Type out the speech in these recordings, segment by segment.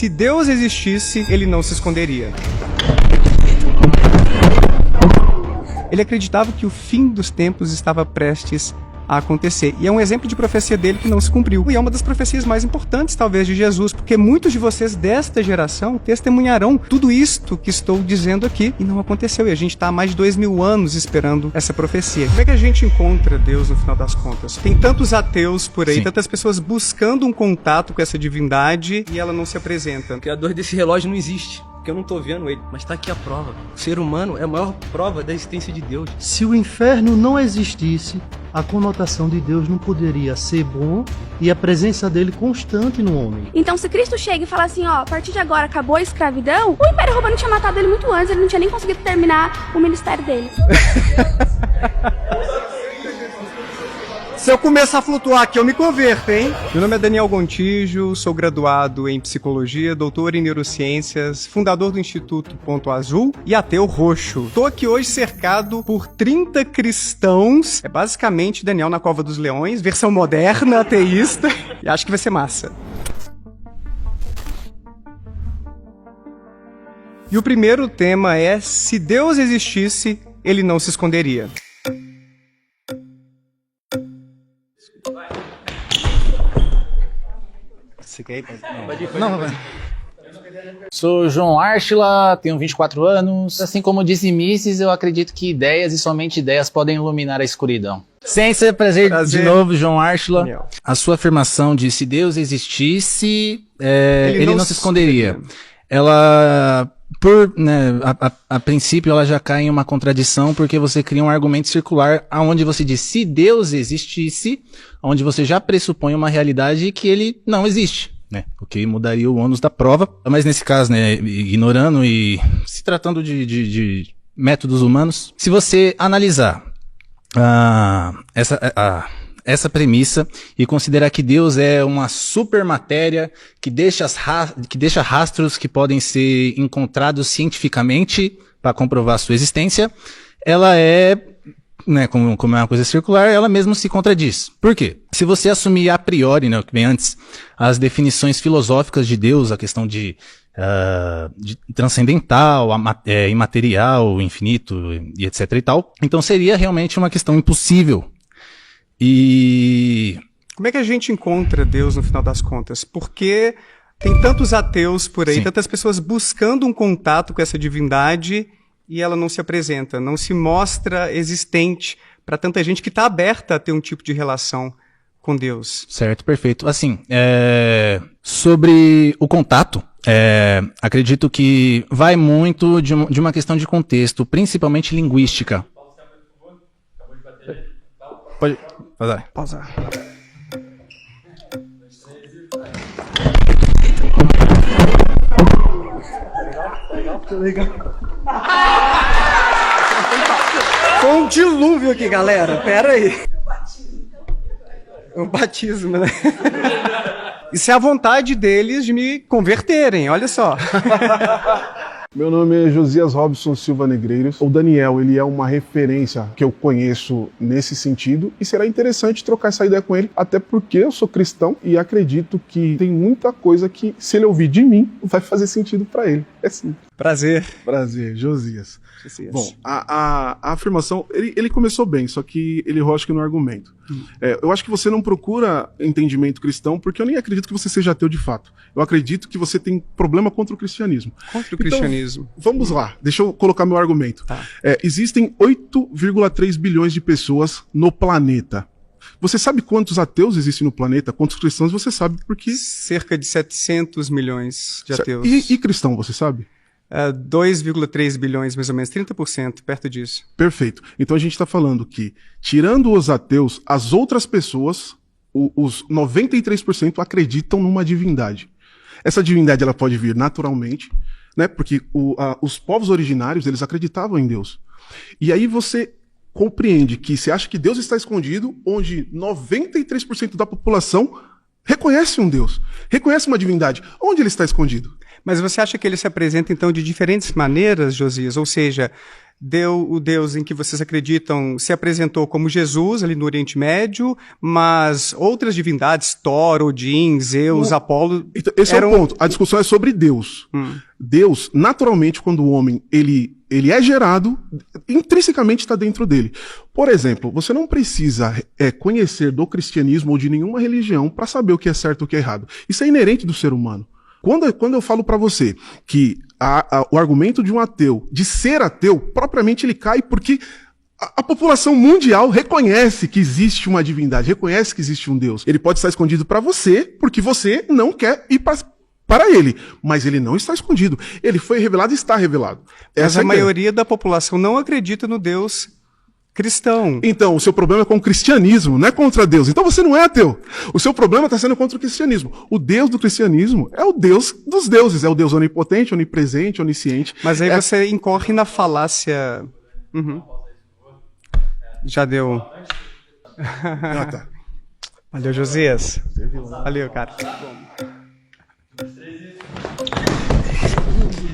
Se Deus existisse, ele não se esconderia. Ele acreditava que o fim dos tempos estava prestes a acontecer. E é um exemplo de profecia dele que não se cumpriu. E é uma das profecias mais importantes, talvez, de Jesus, porque muitos de vocês desta geração testemunharão tudo isto que estou dizendo aqui e não aconteceu. E a gente está há mais de 2000 anos esperando essa profecia. Como é que a gente encontra Deus no final das contas? Tem tantos ateus por aí, tantas pessoas buscando um contato com essa divindade e ela não se apresenta. O criador desse relógio não existe. Porque eu não tô vendo ele, mas tá aqui a prova. O ser humano é a maior prova da existência de Deus. Se o inferno não existisse, a conotação de Deus não poderia ser bom e a presença dele constante no homem. Então se Cristo chega e fala assim, ó, a partir de agora acabou a escravidão, o Império Romano tinha matado ele muito antes, ele não tinha nem conseguido terminar o ministério dele. Se eu começar a flutuar aqui, eu me converto, hein? Meu nome é Daniel Gontijo, sou graduado em Psicologia, doutor em Neurociências, fundador do Instituto Ponto Azul e ateu roxo. Tô aqui hoje cercado por 30 cristãos. É basicamente Daniel na Cova dos Leões, versão moderna, ateísta. E acho que vai ser massa. E o primeiro tema é: se Deus existisse, ele não se esconderia. Você quer ir? Não. Sou João Árchila, tenho 24 anos. Assim como disse Mises, eu acredito que ideias e somente ideias podem iluminar a escuridão. Ciência, prazer de novo, João Árchila. Daniel. A sua afirmação de se Deus existisse, ele não se esconderia. Ela, a princípio, ela já cai em uma contradição, porque você cria um argumento circular onde você diz se Deus existisse, onde você já pressupõe uma realidade que ele não existe, né? O que mudaria o ônus da prova. Mas nesse caso, né, ignorando e se tratando de métodos humanos, se você analisar essa premissa e considerar que Deus é uma supermatéria que deixa rastros que podem ser encontrados cientificamente para comprovar a sua existência, ela é, né, como é uma coisa circular, ela mesma se contradiz. Por quê? Se você assumir a priori, né, o que vem antes, as definições filosóficas de Deus, a questão de transcendental, imaterial, infinito e etc e tal, então seria realmente uma questão impossível. E como é que a gente encontra Deus no final das contas? Porque tem tantos ateus por aí, tantas pessoas buscando um contato com essa divindade e ela não se apresenta, não se mostra existente para tanta gente que está aberta a ter um tipo de relação com Deus. Certo, perfeito. Assim, sobre o contato, acredito que vai muito de uma questão de contexto, principalmente linguística. Pode pausar. Legal. Foi um dilúvio aqui, galera. Pera aí. O batismo, né? Isso é a vontade deles de me converterem, olha só. Meu nome é Josias Robson Silva Negreiros. O Daniel, ele é uma referência que eu conheço nesse sentido e será interessante trocar essa ideia com ele, até porque eu sou cristão e acredito que tem muita coisa que, se ele ouvir de mim, vai fazer sentido para ele. É simples. Prazer, Josias. Bom, a afirmação, ele começou bem, só que ele rosca no argumento. Eu acho que você não procura entendimento cristão, porque eu nem acredito que você seja ateu de fato. Eu acredito que você tem problema contra o cristianismo. Contra o cristianismo. Vamos lá, deixa eu colocar meu argumento. Tá. Existem 8,3 bilhões de pessoas no planeta. Você sabe quantos ateus existem no planeta? Quantos cristãos você sabe? Porque cerca de 700 milhões de ateus. E cristão, você sabe? 2,3 bilhões, mais ou menos, 30%, perto disso. Perfeito. Então a gente está falando que, tirando os ateus, as outras pessoas, os 93% acreditam numa divindade. Essa divindade ela pode vir naturalmente, né? Porque os povos originários, eles acreditavam em Deus. E aí você compreende que você acha que Deus está escondido, onde 93% da população reconhece um Deus, reconhece uma divindade. Onde ele está escondido? Mas você acha que ele se apresenta, então, de diferentes maneiras, Josias? Ou seja, o Deus em que vocês acreditam se apresentou como Jesus, ali no Oriente Médio, mas outras divindades, Thor, Odin, Zeus, Apolo... Então, esse é o ponto. A discussão é sobre Deus. Deus, naturalmente, quando o homem ele é gerado, intrinsecamente está dentro dele. Por exemplo, você não precisa conhecer do cristianismo ou de nenhuma religião para saber o que é certo e o que é errado. Isso é inerente do ser humano. Quando eu falo para você que o argumento de um ateu, de ser ateu, propriamente ele cai porque a população mundial reconhece que existe uma divindade, reconhece que existe um Deus. Ele pode estar escondido para você porque você não quer ir para ele, mas ele não está escondido. Ele foi revelado e está revelado. Mas a maioria da população não acredita no Deus cristão. Então, o seu problema é com o cristianismo, não é contra Deus. Então você não é ateu. O seu problema está sendo contra o cristianismo. O Deus do cristianismo é o Deus dos deuses, é o Deus onipotente, onipresente, onisciente. Mas aí você incorre na falácia... Já deu... Tá. Valeu, Josias. Valeu, cara.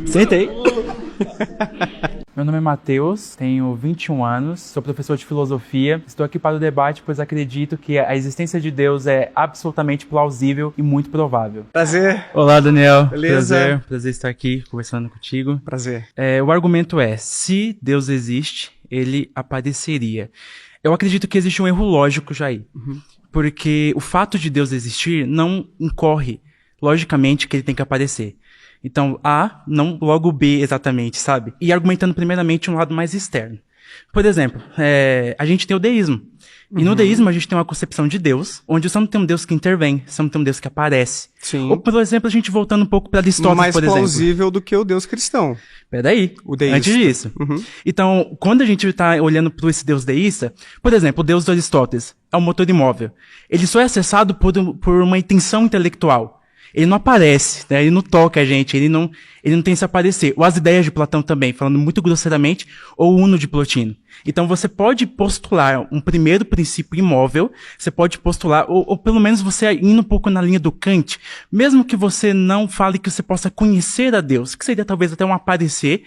Sentei. Meu nome é Matheus, tenho 21 anos, sou professor de filosofia. Estou aqui para o debate, pois acredito que a existência de Deus é absolutamente plausível e muito provável. Prazer. Olá, Daniel. Beleza? Prazer estar aqui conversando contigo. Prazer. O argumento é, se Deus existe, ele apareceria. Eu acredito que existe um erro lógico já aí. Porque o fato de Deus existir não incorre, logicamente, que ele tem que aparecer. Então, A, não logo B exatamente, sabe? E argumentando primeiramente um lado mais externo. Por exemplo, a gente tem o deísmo. E no deísmo a gente tem uma concepção de Deus, onde você não tem um Deus que intervém, você não tem um Deus que aparece. Sim. Ou, por exemplo, a gente voltando um pouco para Aristóteles, mais por exemplo. Mais plausível do que o Deus cristão. Peraí, antes disso. Então, quando a gente está olhando para esse Deus deísta, por exemplo, o Deus de Aristóteles é um motor imóvel. Ele só é acessado por uma intenção intelectual. Ele não aparece, né? Ele não toca a gente, ele não tem esse aparecer. Ou as ideias de Platão também, falando muito grosseiramente, ou o Uno de Plotino. Então você pode postular um primeiro princípio imóvel, você pode postular, ou pelo menos você indo um pouco na linha do Kant, mesmo que você não fale que você possa conhecer a Deus, que seria talvez até um aparecer,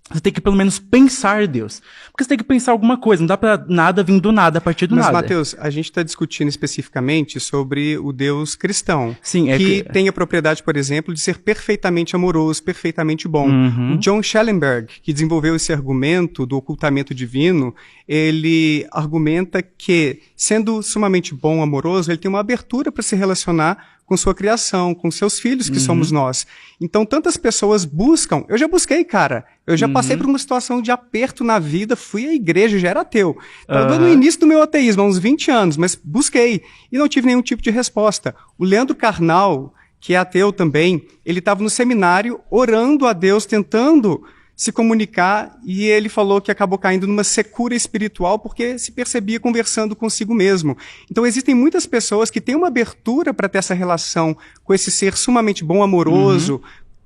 você tem que pelo menos pensar Deus. Porque você tem que pensar alguma coisa, não dá pra nada vir do nada, a partir do nada. Mas, Matheus, a gente está discutindo especificamente sobre o Deus cristão. Sim, que tem a propriedade, por exemplo, de ser perfeitamente amoroso, perfeitamente bom. O John Schellenberg, que desenvolveu esse argumento do ocultamento divino, ele argumenta que, sendo sumamente bom, amoroso, ele tem uma abertura para se relacionar com sua criação, com seus filhos, que somos nós. Então, tantas pessoas buscam... Eu já busquei, cara. Eu já passei por uma situação de aperto na vida, fui à igreja, já era ateu. Estava no início do meu ateísmo, há uns 20 anos, mas busquei. E não tive nenhum tipo de resposta. O Leandro Carnal, que é ateu também, ele estava no seminário, orando a Deus, tentando se comunicar, e ele falou que acabou caindo numa secura espiritual porque se percebia conversando consigo mesmo. Então existem muitas pessoas que têm uma abertura para ter essa relação com esse ser sumamente bom, amoroso,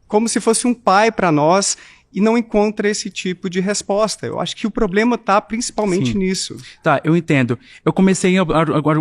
como se fosse um pai para nós, e não encontra esse tipo de resposta. Eu acho que o problema está principalmente nisso. Tá, eu entendo. Eu comecei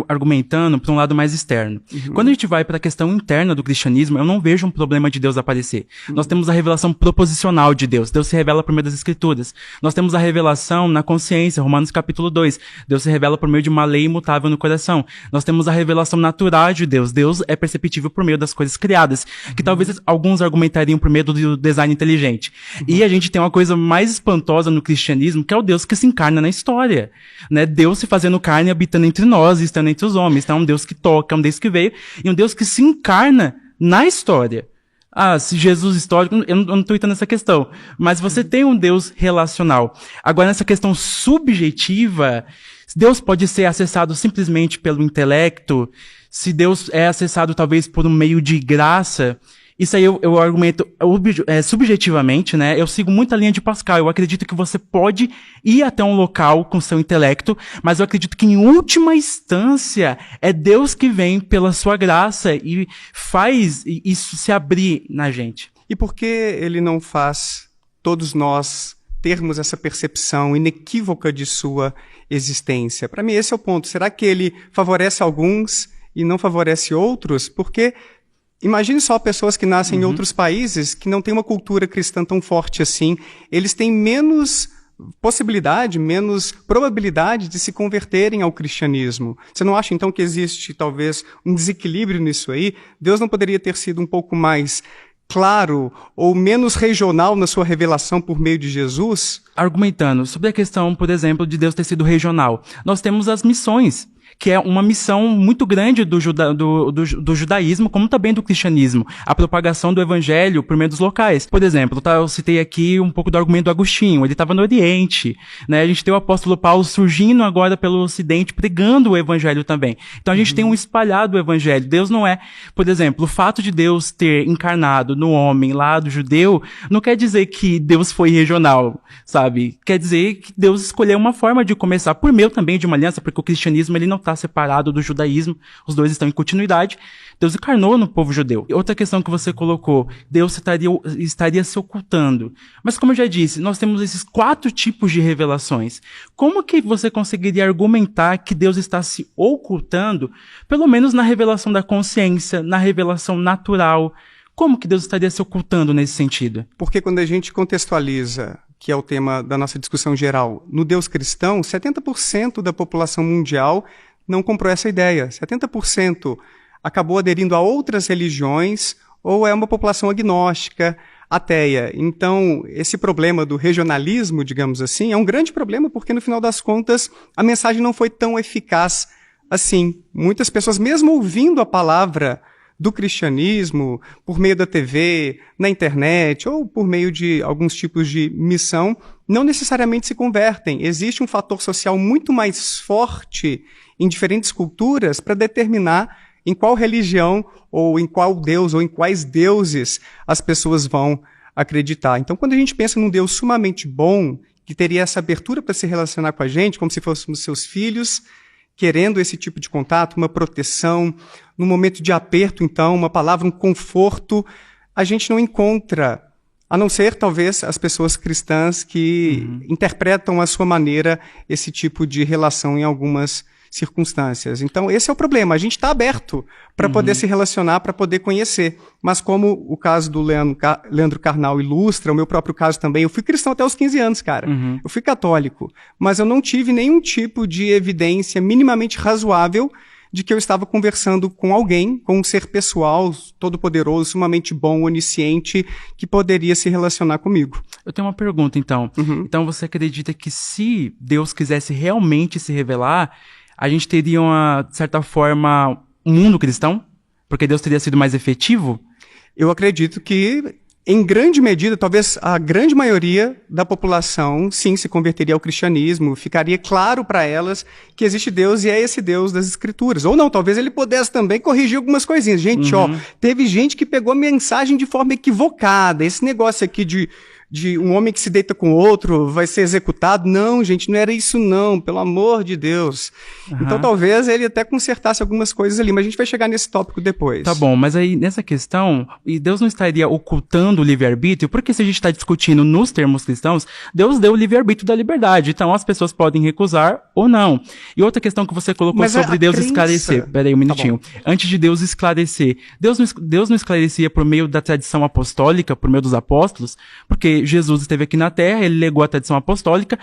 argumentando para um lado mais externo. Quando a gente vai para a questão interna do cristianismo, eu não vejo um problema de Deus aparecer. Nós temos a revelação proposicional de Deus. Deus se revela por meio das Escrituras. Nós temos a revelação na consciência, Romanos capítulo 2. Deus se revela por meio de uma lei imutável no coração. Nós temos a revelação natural de Deus. Deus é perceptível por meio das coisas criadas, que talvez alguns argumentariam por meio do design inteligente. E a gente tem uma coisa mais espantosa no cristianismo, que é o Deus que se encarna na história, né? Deus se fazendo carne, habitando entre nós, estando entre os homens. Então é um Deus que toca, é um Deus que veio, e um Deus que se encarna na história. Se Jesus histórico, eu não estou entrando nessa questão, mas você tem um Deus relacional. Agora, nessa questão subjetiva, Deus pode ser acessado simplesmente pelo intelecto, se Deus é acessado talvez por um meio de graça. Isso aí eu argumento subjetivamente, né? Eu sigo muito a linha de Pascal. Eu acredito que você pode ir até um local com seu intelecto, mas eu acredito que em última instância é Deus que vem pela sua graça e faz isso se abrir na gente. E por que ele não faz todos nós termos essa percepção inequívoca de sua existência? Para mim esse é o ponto. Será que ele favorece alguns e não favorece outros? Porque Imagine só pessoas que nascem em outros países que não têm uma cultura cristã tão forte assim. Eles têm menos possibilidade, menos probabilidade de se converterem ao cristianismo. Você não acha, então, que existe, talvez, um desequilíbrio nisso aí? Deus não poderia ter sido um pouco mais claro ou menos regional na sua revelação por meio de Jesus? Argumentando sobre a questão, por exemplo, de Deus ter sido regional, nós temos as missões, que é uma missão muito grande do judaísmo, como também do cristianismo, a propagação do evangelho por meio dos locais. Por exemplo, eu citei aqui um pouco do argumento do Agostinho, ele estava no Oriente, né? A gente tem o apóstolo Paulo surgindo agora pelo Ocidente, pregando o evangelho também. Então a gente tem um espalhado evangelho. Deus não é, por exemplo, o fato de Deus ter encarnado no homem lá do judeu, não quer dizer que Deus foi regional, sabe? Quer dizer que Deus escolheu uma forma de começar, por meio também de uma aliança, porque o cristianismo ele não está separado do judaísmo, os dois estão em continuidade. Deus encarnou no povo judeu. E outra questão que você colocou, Deus estaria se ocultando. Mas como eu já disse, nós temos esses 4 tipos de revelações. Como que você conseguiria argumentar que Deus está se ocultando, pelo menos na revelação da consciência, na revelação natural? Como que Deus estaria se ocultando nesse sentido? Porque quando a gente contextualiza, que é o tema da nossa discussão geral, no Deus cristão, 70% da população mundial não comprou essa ideia. 70% acabou aderindo a outras religiões ou é uma população agnóstica, ateia. Então, esse problema do regionalismo, digamos assim, é um grande problema porque, no final das contas, a mensagem não foi tão eficaz assim. Muitas pessoas, mesmo ouvindo a palavra do cristianismo, por meio da TV, na internet, ou por meio de alguns tipos de missão, não necessariamente se convertem. Existe um fator social muito mais forte em diferentes culturas para determinar em qual religião, ou em qual Deus, ou em quais deuses as pessoas vão acreditar. Então, quando a gente pensa num Deus sumamente bom, que teria essa abertura para se relacionar com a gente, como se fôssemos seus filhos, querendo esse tipo de contato, uma proteção, num momento de aperto, então, uma palavra, um conforto, a gente não encontra, a não ser, talvez, as pessoas cristãs que interpretam à sua maneira esse tipo de relação em algumas circunstâncias. Então, esse é o problema. A gente está aberto para poder se relacionar, para poder conhecer. Mas como o caso do Leandro Carnal ilustra, o meu próprio caso também, eu fui cristão até os 15 anos, cara. Eu fui católico. Mas eu não tive nenhum tipo de evidência minimamente razoável de que eu estava conversando com alguém, com um ser pessoal, todo-poderoso, sumamente bom, onisciente, que poderia se relacionar comigo. Eu tenho uma pergunta, então. Então, você acredita que se Deus quisesse realmente se revelar, a gente teria, de certa forma, um mundo cristão? Porque Deus teria sido mais efetivo? Eu acredito que, em grande medida, talvez a grande maioria da população, sim, se converteria ao cristianismo, ficaria claro para elas que existe Deus e é esse Deus das Escrituras. Ou não, talvez ele pudesse também corrigir algumas coisinhas. Gente, teve gente que pegou a mensagem de forma equivocada. Esse negócio aqui de um homem que se deita com outro vai ser executado. Não, gente, não era isso não, pelo amor de Deus. Então talvez ele até consertasse algumas coisas ali, mas a gente vai chegar nesse tópico depois. Tá bom, mas aí nessa questão, e Deus não estaria ocultando o livre-arbítrio? Porque se a gente está discutindo nos termos cristãos, Deus deu o livre-arbítrio da liberdade, então as pessoas podem recusar ou não. E outra questão que você colocou mas sobre Deus esclarecer, peraí um minutinho, antes de Deus esclarecer, Deus não esclarecia por meio da tradição apostólica, por meio dos apóstolos, porque Jesus esteve aqui na Terra, ele legou a tradição apostólica,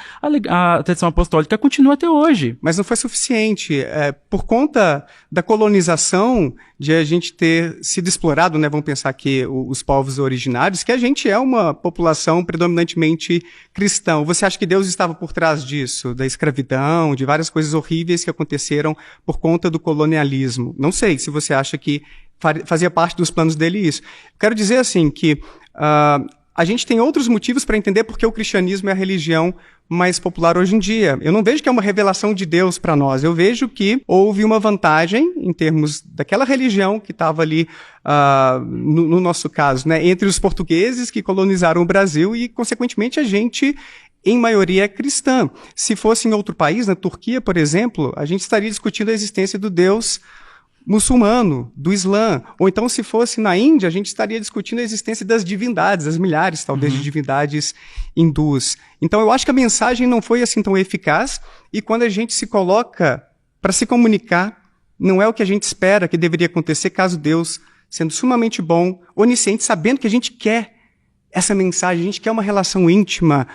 a tradição apostólica continua até hoje. Mas não foi suficiente. Por conta da colonização, de a gente ter sido explorado, né, vamos pensar que os povos originários, que a gente é uma população predominantemente cristã. Você acha que Deus estava por trás disso? Da escravidão, de várias coisas horríveis que aconteceram por conta do colonialismo? Não sei se você acha que fazia parte dos planos dele isso. Quero dizer assim que a gente tem outros motivos para entender porque o cristianismo é a religião mais popular hoje em dia. Eu não vejo que é uma revelação de Deus para nós. Eu vejo que houve uma vantagem em termos daquela religião que estava ali, no nosso caso, né, entre os portugueses que colonizaram o Brasil e, consequentemente, a gente, em maioria, é cristã. Se fosse em outro país, na Turquia, por exemplo, a gente estaria discutindo a existência do Deus muçulmano, do Islã. Ou então, se fosse na Índia, a gente estaria discutindo a existência das divindades, as milhares, talvez, de divindades hindus. Então, eu acho que a mensagem não foi assim tão eficaz, e quando a gente se coloca para se comunicar, não é o que a gente espera que deveria acontecer caso Deus sendo sumamente bom, onisciente, sabendo que a gente quer essa mensagem, a gente quer uma relação íntima,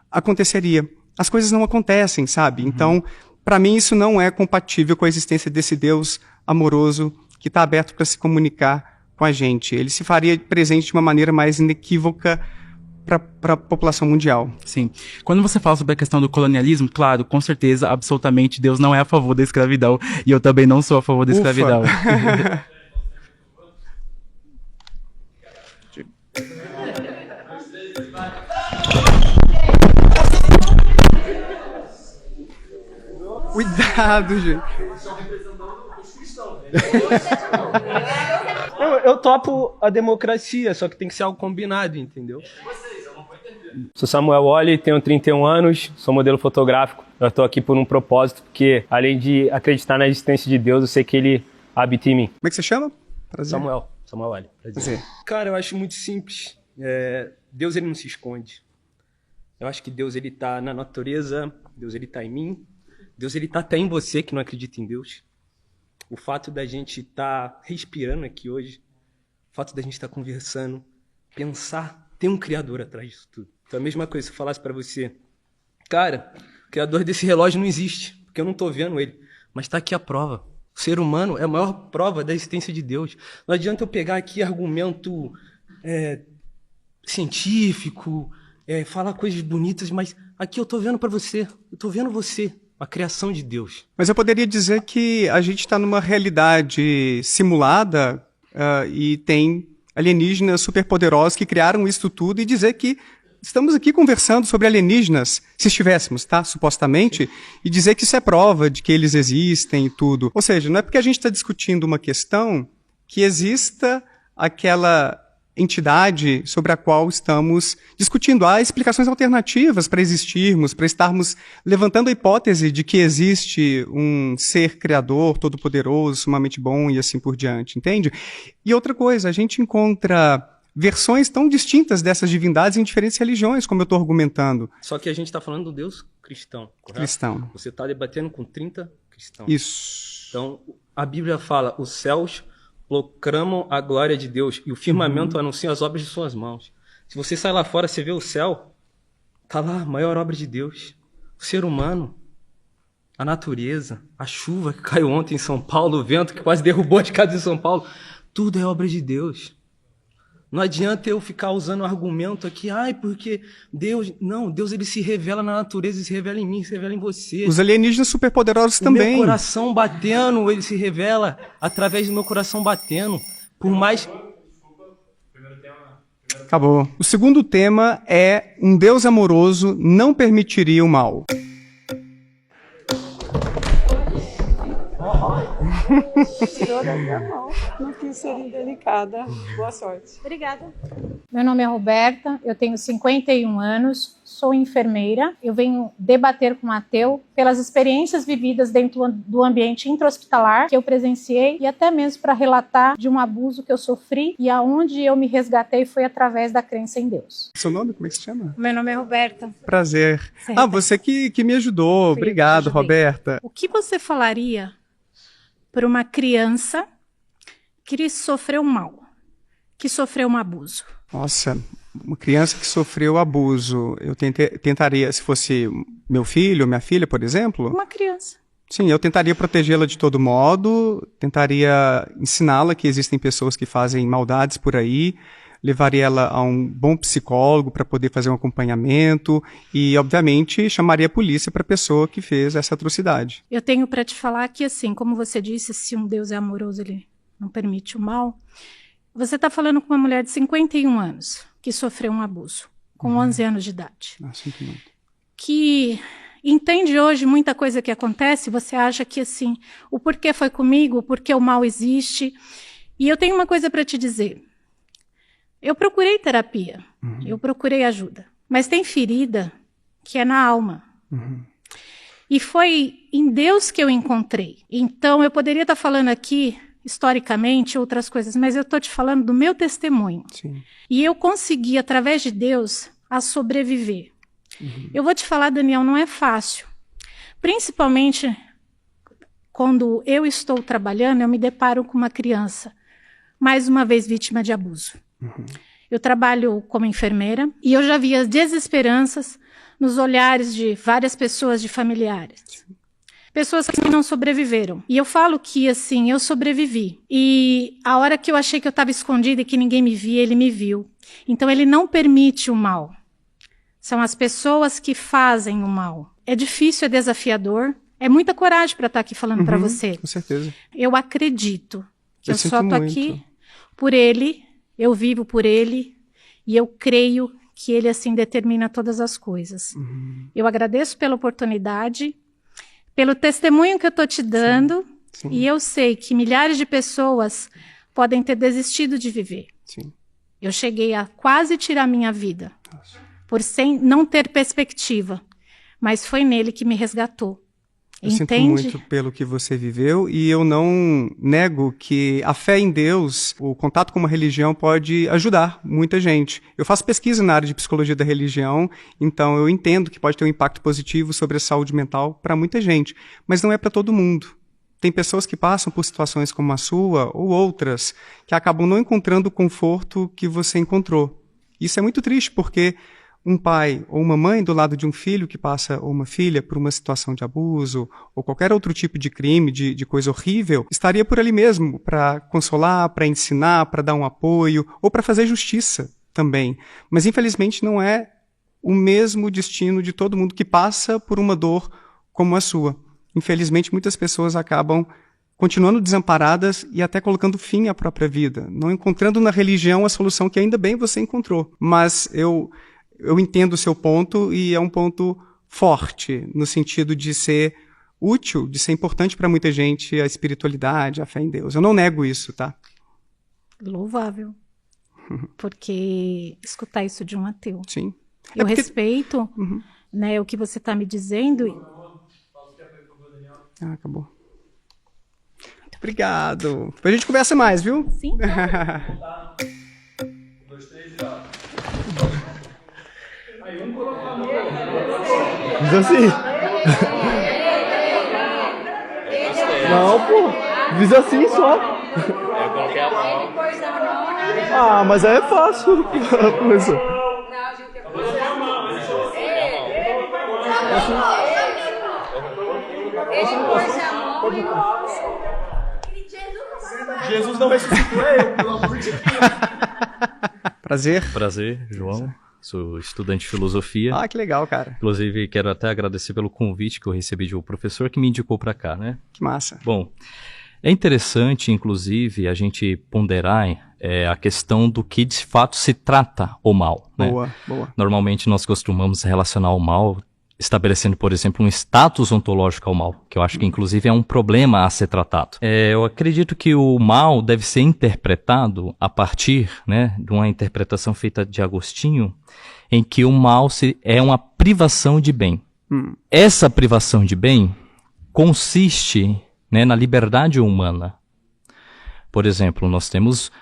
aconteceria. As coisas não acontecem, sabe? Então, para mim, isso não é compatível com a existência desse Deus amoroso que está aberto para se comunicar com a gente. Ele se faria presente de uma maneira mais inequívoca para a população mundial. Sim. Quando você fala sobre a questão do colonialismo, claro, com certeza, absolutamente, Deus não é a favor da escravidão, e eu também não sou a favor da escravidão. Cuidado, gente. Eu topo a democracia, só que tem que ser algo combinado, entendeu? Sou Samuel Olli, tenho 31 anos, sou modelo fotográfico. Eu estou aqui por um propósito, porque além de acreditar na existência de Deus, eu sei que Ele habita em mim. Como é que você chama? Prazer. Samuel Olli. Prazer. Cara, eu acho muito simples. Deus, ele não se esconde. Eu acho que Deus, ele tá na natureza, Deus, ele tá em mim, Deus, ele tá até em você que não acredita em Deus. O fato da gente estar respirando aqui hoje, o fato da gente estar conversando, pensar, tem um Criador atrás disso tudo. Então a mesma coisa se eu falasse pra você, cara, o Criador desse relógio não existe, porque eu não tô vendo ele, mas tá aqui a prova. O ser humano é a maior prova da existência de Deus. Não adianta eu pegar aqui argumento científico, falar coisas bonitas, mas aqui eu tô vendo pra você, eu tô vendo você. A criação de Deus. Mas eu poderia dizer que a gente está numa realidade simulada e tem alienígenas superpoderosos que criaram isso tudo e dizer que estamos aqui conversando sobre alienígenas, se estivéssemos, tá? Supostamente, e dizer que isso é prova de que eles existem e tudo. Ou seja, não é porque a gente está discutindo uma questão que exista aquela entidade sobre a qual estamos discutindo. Há explicações alternativas para existirmos, para estarmos levantando a hipótese de que existe um ser criador, todo-poderoso, sumamente bom e assim por diante, entende? E outra coisa, a gente encontra versões tão distintas dessas divindades em diferentes religiões, como eu estou argumentando. Só que a gente está falando do Deus cristão, correto? Cristão. Você está debatendo com 30 cristãos. Isso. Então, a Bíblia fala, os céus proclamam a glória de Deus e o firmamento anuncia as obras de suas mãos. Se você sai lá fora, você vê o céu, tá lá a maior obra de Deus. O ser humano, a natureza, a chuva que caiu ontem em São Paulo, o vento que quase derrubou as casas em São Paulo, tudo é obra de Deus. Não adianta eu ficar usando argumento aqui, porque Deus... Não, Deus ele se revela na natureza, ele se revela em mim, se revela em você. Os alienígenas superpoderosos também. O meu coração batendo, ele se revela através do meu coração batendo. Por mais... Acabou. O segundo tema é um Deus amoroso não permitiria o mal. Tirou da minha mão. Não quis ser indelicada. Boa sorte. Obrigada. Meu nome é Roberta, eu tenho 51 anos, sou enfermeira. Eu venho debater com o ateu pelas experiências vividas dentro do ambiente intra-hospitalar que eu presenciei e até mesmo para relatar de um abuso que eu sofri e aonde eu me resgatei foi através da crença em Deus. Seu nome, como é que se chama? Meu nome é Roberta. Prazer. Certo. Você que me ajudou. Obrigado, Roberta. O que você falaria para uma criança que sofreu mal, que sofreu um abuso? Nossa, uma criança que sofreu abuso, eu tentaria, se fosse meu filho, minha filha, por exemplo... Uma criança. Sim, eu tentaria protegê-la de todo modo, tentaria ensiná-la que existem pessoas que fazem maldades por aí, levaria ela a um bom psicólogo para poder fazer um acompanhamento e, obviamente, chamaria a polícia para a pessoa que fez essa atrocidade. Eu tenho para te falar que, assim, como você disse, se um Deus é amoroso, ele não permite o mal. Você está falando com uma mulher de 51 anos que sofreu um abuso, com 11 anos de idade. Sinto muito. Que entende hoje muita coisa que acontece, você acha que, assim, o porquê foi comigo, o porquê o mal existe. E eu tenho uma coisa para te dizer. Eu procurei terapia, eu procurei ajuda, mas tem ferida que é na alma. E foi em Deus que eu encontrei. Então, eu poderia estar falando aqui, historicamente, outras coisas, mas eu estou te falando do meu testemunho. Sim. E eu consegui, através de Deus, a sobreviver. Eu vou te falar, Daniel, não é fácil. Principalmente quando eu estou trabalhando, eu me deparo com uma criança mais uma vez vítima de abuso. Eu trabalho como enfermeira e eu já vi as desesperanças nos olhares de várias pessoas, de familiares. Pessoas que não sobreviveram. E eu falo que, assim, eu sobrevivi. E a hora que eu achei que eu estava escondida e que ninguém me via, ele me viu. Então, ele não permite o mal. São as pessoas que fazem o mal. É difícil, é desafiador. É muita coragem para estar aqui falando para você. Com certeza. Eu acredito que eu só sinto estou aqui por ele, eu vivo por ele, e eu creio que ele, assim, determina todas as coisas. Eu agradeço pela oportunidade, pelo testemunho que eu estou te dando, Sim. e eu sei que milhares de pessoas podem ter desistido de viver. Sim. Eu cheguei a quase tirar minha vida, por não ter perspectiva, mas foi nele que me resgatou. Eu Entende? sinto muito pelo que você viveu e eu não nego que a fé em Deus, o contato com uma religião pode ajudar muita gente. Eu faço pesquisa na área de psicologia da religião, então eu entendo que pode ter um impacto positivo sobre a saúde mental para muita gente, mas não é para todo mundo. Tem pessoas que passam por situações como a sua ou outras que acabam não encontrando o conforto que você encontrou. Isso é muito triste porque um pai ou uma mãe do lado de um filho que passa, ou uma filha, por uma situação de abuso ou qualquer outro tipo de crime, de coisa horrível, estaria por ali mesmo para consolar, para ensinar, para dar um apoio ou para fazer justiça também. Mas infelizmente não é o mesmo destino de todo mundo que passa por uma dor como a sua. Infelizmente muitas pessoas acabam continuando desamparadas e até colocando fim à própria vida, não encontrando na religião a solução que ainda bem você encontrou. Mas eu entendo o seu ponto e é um ponto forte, no sentido de ser útil, de ser importante para muita gente a espiritualidade, a fé em Deus. Eu não nego isso, tá? Louvável. Porque escutar isso de um ateu. Sim. Eu respeito, né, o que você está me dizendo. Acabou. Muito obrigado. Depois a gente conversa mais, viu? Sim. 1, 2, 3 e ó. Aí coloca a mão. Diz assim. Não, pô. Diz assim só. Eu coloquei a mão. Ah, mas aí é fácil. Jesus não ressuscitou ele, pelo amor de Deus. Prazer. Prazer, João. Sou estudante de filosofia. Ah, que legal, cara. Inclusive, quero até agradecer pelo convite que eu recebi de um professor que me indicou para cá, né? Que massa. Bom, é interessante, inclusive, a gente ponderar a questão do que de fato se trata o mal, né? Boa, boa. Normalmente nós costumamos relacionar o mal estabelecendo, por exemplo, um status ontológico ao mal, que eu acho que inclusive é um problema a ser tratado. Eu acredito que o mal deve ser interpretado a partir, né, de uma interpretação feita de Agostinho, em que o mal é uma privação de bem. Essa privação de bem consiste, né, na liberdade humana. Por exemplo, nós temos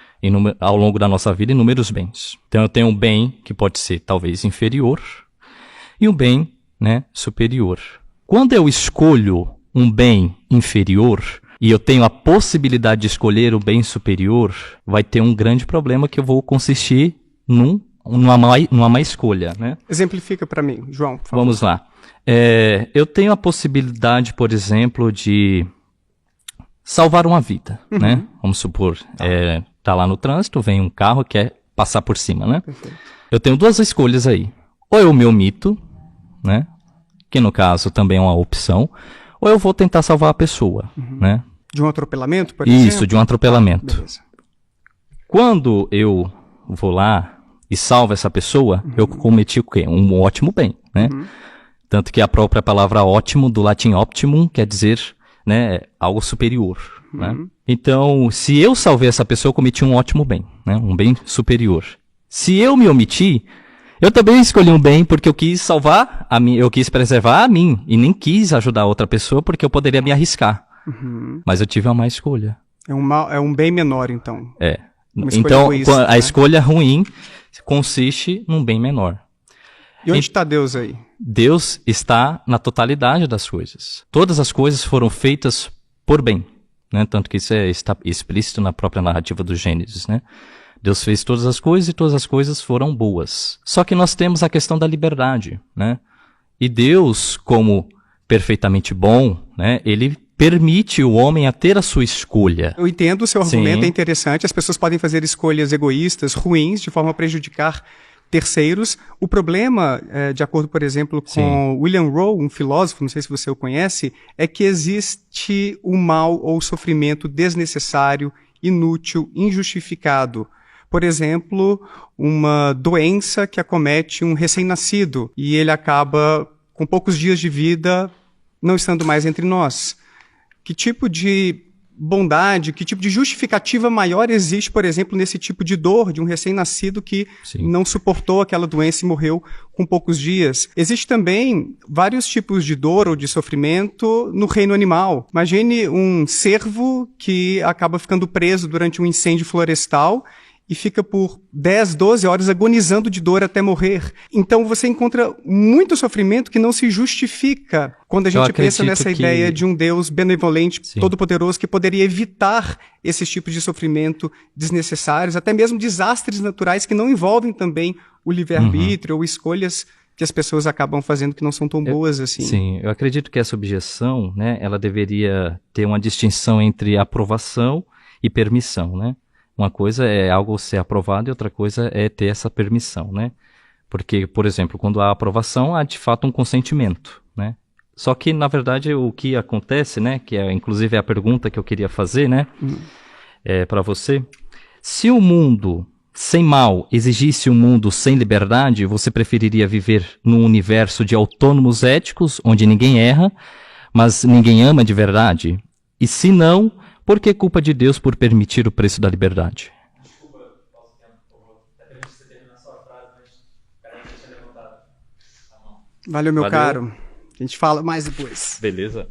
ao longo da nossa vida inúmeros bens. Então eu tenho um bem que pode ser talvez inferior e um bem, né, superior. Quando eu escolho um bem inferior e eu tenho a possibilidade de escolher o bem superior, vai ter um grande problema que eu vou consistir numa má escolha, né? Exemplifica para mim, João, por favor. Vamos lá. Eu tenho a possibilidade, por exemplo, de salvar uma vida, né? Vamos supor, tá lá no trânsito, vem um carro que quer passar por cima, né? Perfeito. Eu tenho duas escolhas aí. Ou eu me omito, né? Que no caso também é uma opção, ou eu vou tentar salvar a pessoa, né? De um atropelamento, por exemplo? Isso, de um atropelamento. Quando eu vou lá e salvo essa pessoa, eu cometi o quê? Um ótimo bem, né? Tanto que a própria palavra ótimo, do latim optimum, quer dizer, né, algo superior, né? Então, se eu salvei essa pessoa, eu cometi um ótimo bem, né? Um bem superior. Se eu me omiti, eu também escolhi um bem porque eu quis salvar a mim, eu quis preservar a mim e nem quis ajudar a outra pessoa porque eu poderia me arriscar. Mas eu tive uma má escolha. É um bem menor, então. Então, egoísta, a escolha ruim consiste num bem menor. E onde está Deus aí? Deus está na totalidade das coisas. Todas as coisas foram feitas por bem, né? Tanto que isso está explícito na própria narrativa do Gênesis, né? Deus fez todas as coisas e todas as coisas foram boas. Só que nós temos a questão da liberdade, né? E Deus, como perfeitamente bom, né? Ele permite o homem a ter a sua escolha. Eu entendo o seu argumento, Sim. é interessante. As pessoas podem fazer escolhas egoístas, ruins, de forma a prejudicar terceiros. O problema, de acordo, por exemplo, com William Rowe, um filósofo, não sei se você o conhece, é que existe o mal ou o sofrimento desnecessário, inútil, injustificado. Por exemplo, uma doença que acomete um recém-nascido e ele acaba com poucos dias de vida não estando mais entre nós. Que tipo de bondade, que tipo de justificativa maior existe, por exemplo, nesse tipo de dor de um recém-nascido que não suportou aquela doença e morreu com poucos dias? Existe também vários tipos de dor ou de sofrimento no reino animal. Imagine um cervo que acaba ficando preso durante um incêndio florestal e fica por 10, 12 horas agonizando de dor até morrer. Então você encontra muito sofrimento que não se justifica quando a gente pensa nessa ideia de um Deus benevolente, todo-poderoso, que poderia evitar esses tipos de sofrimento desnecessários, até mesmo desastres naturais que não envolvem também o livre-arbítrio ou escolhas que as pessoas acabam fazendo que não são tão boas assim. Sim, eu acredito que essa objeção, né, ela deveria ter uma distinção entre aprovação e permissão, né? Uma coisa é algo ser aprovado e outra coisa é ter essa permissão, né? Porque, por exemplo, quando há aprovação, há de fato um consentimento, né? Só que, na verdade, o que acontece, né? Que é, inclusive, a pergunta que eu queria fazer, né? Para você. Se o mundo sem mal exigisse um mundo sem liberdade, você preferiria viver num universo de autônomos éticos, onde ninguém erra, mas ninguém ama de verdade? E se não, por que culpa de Deus por permitir o preço da liberdade? Valeu, meu caro. A gente fala mais depois. Beleza.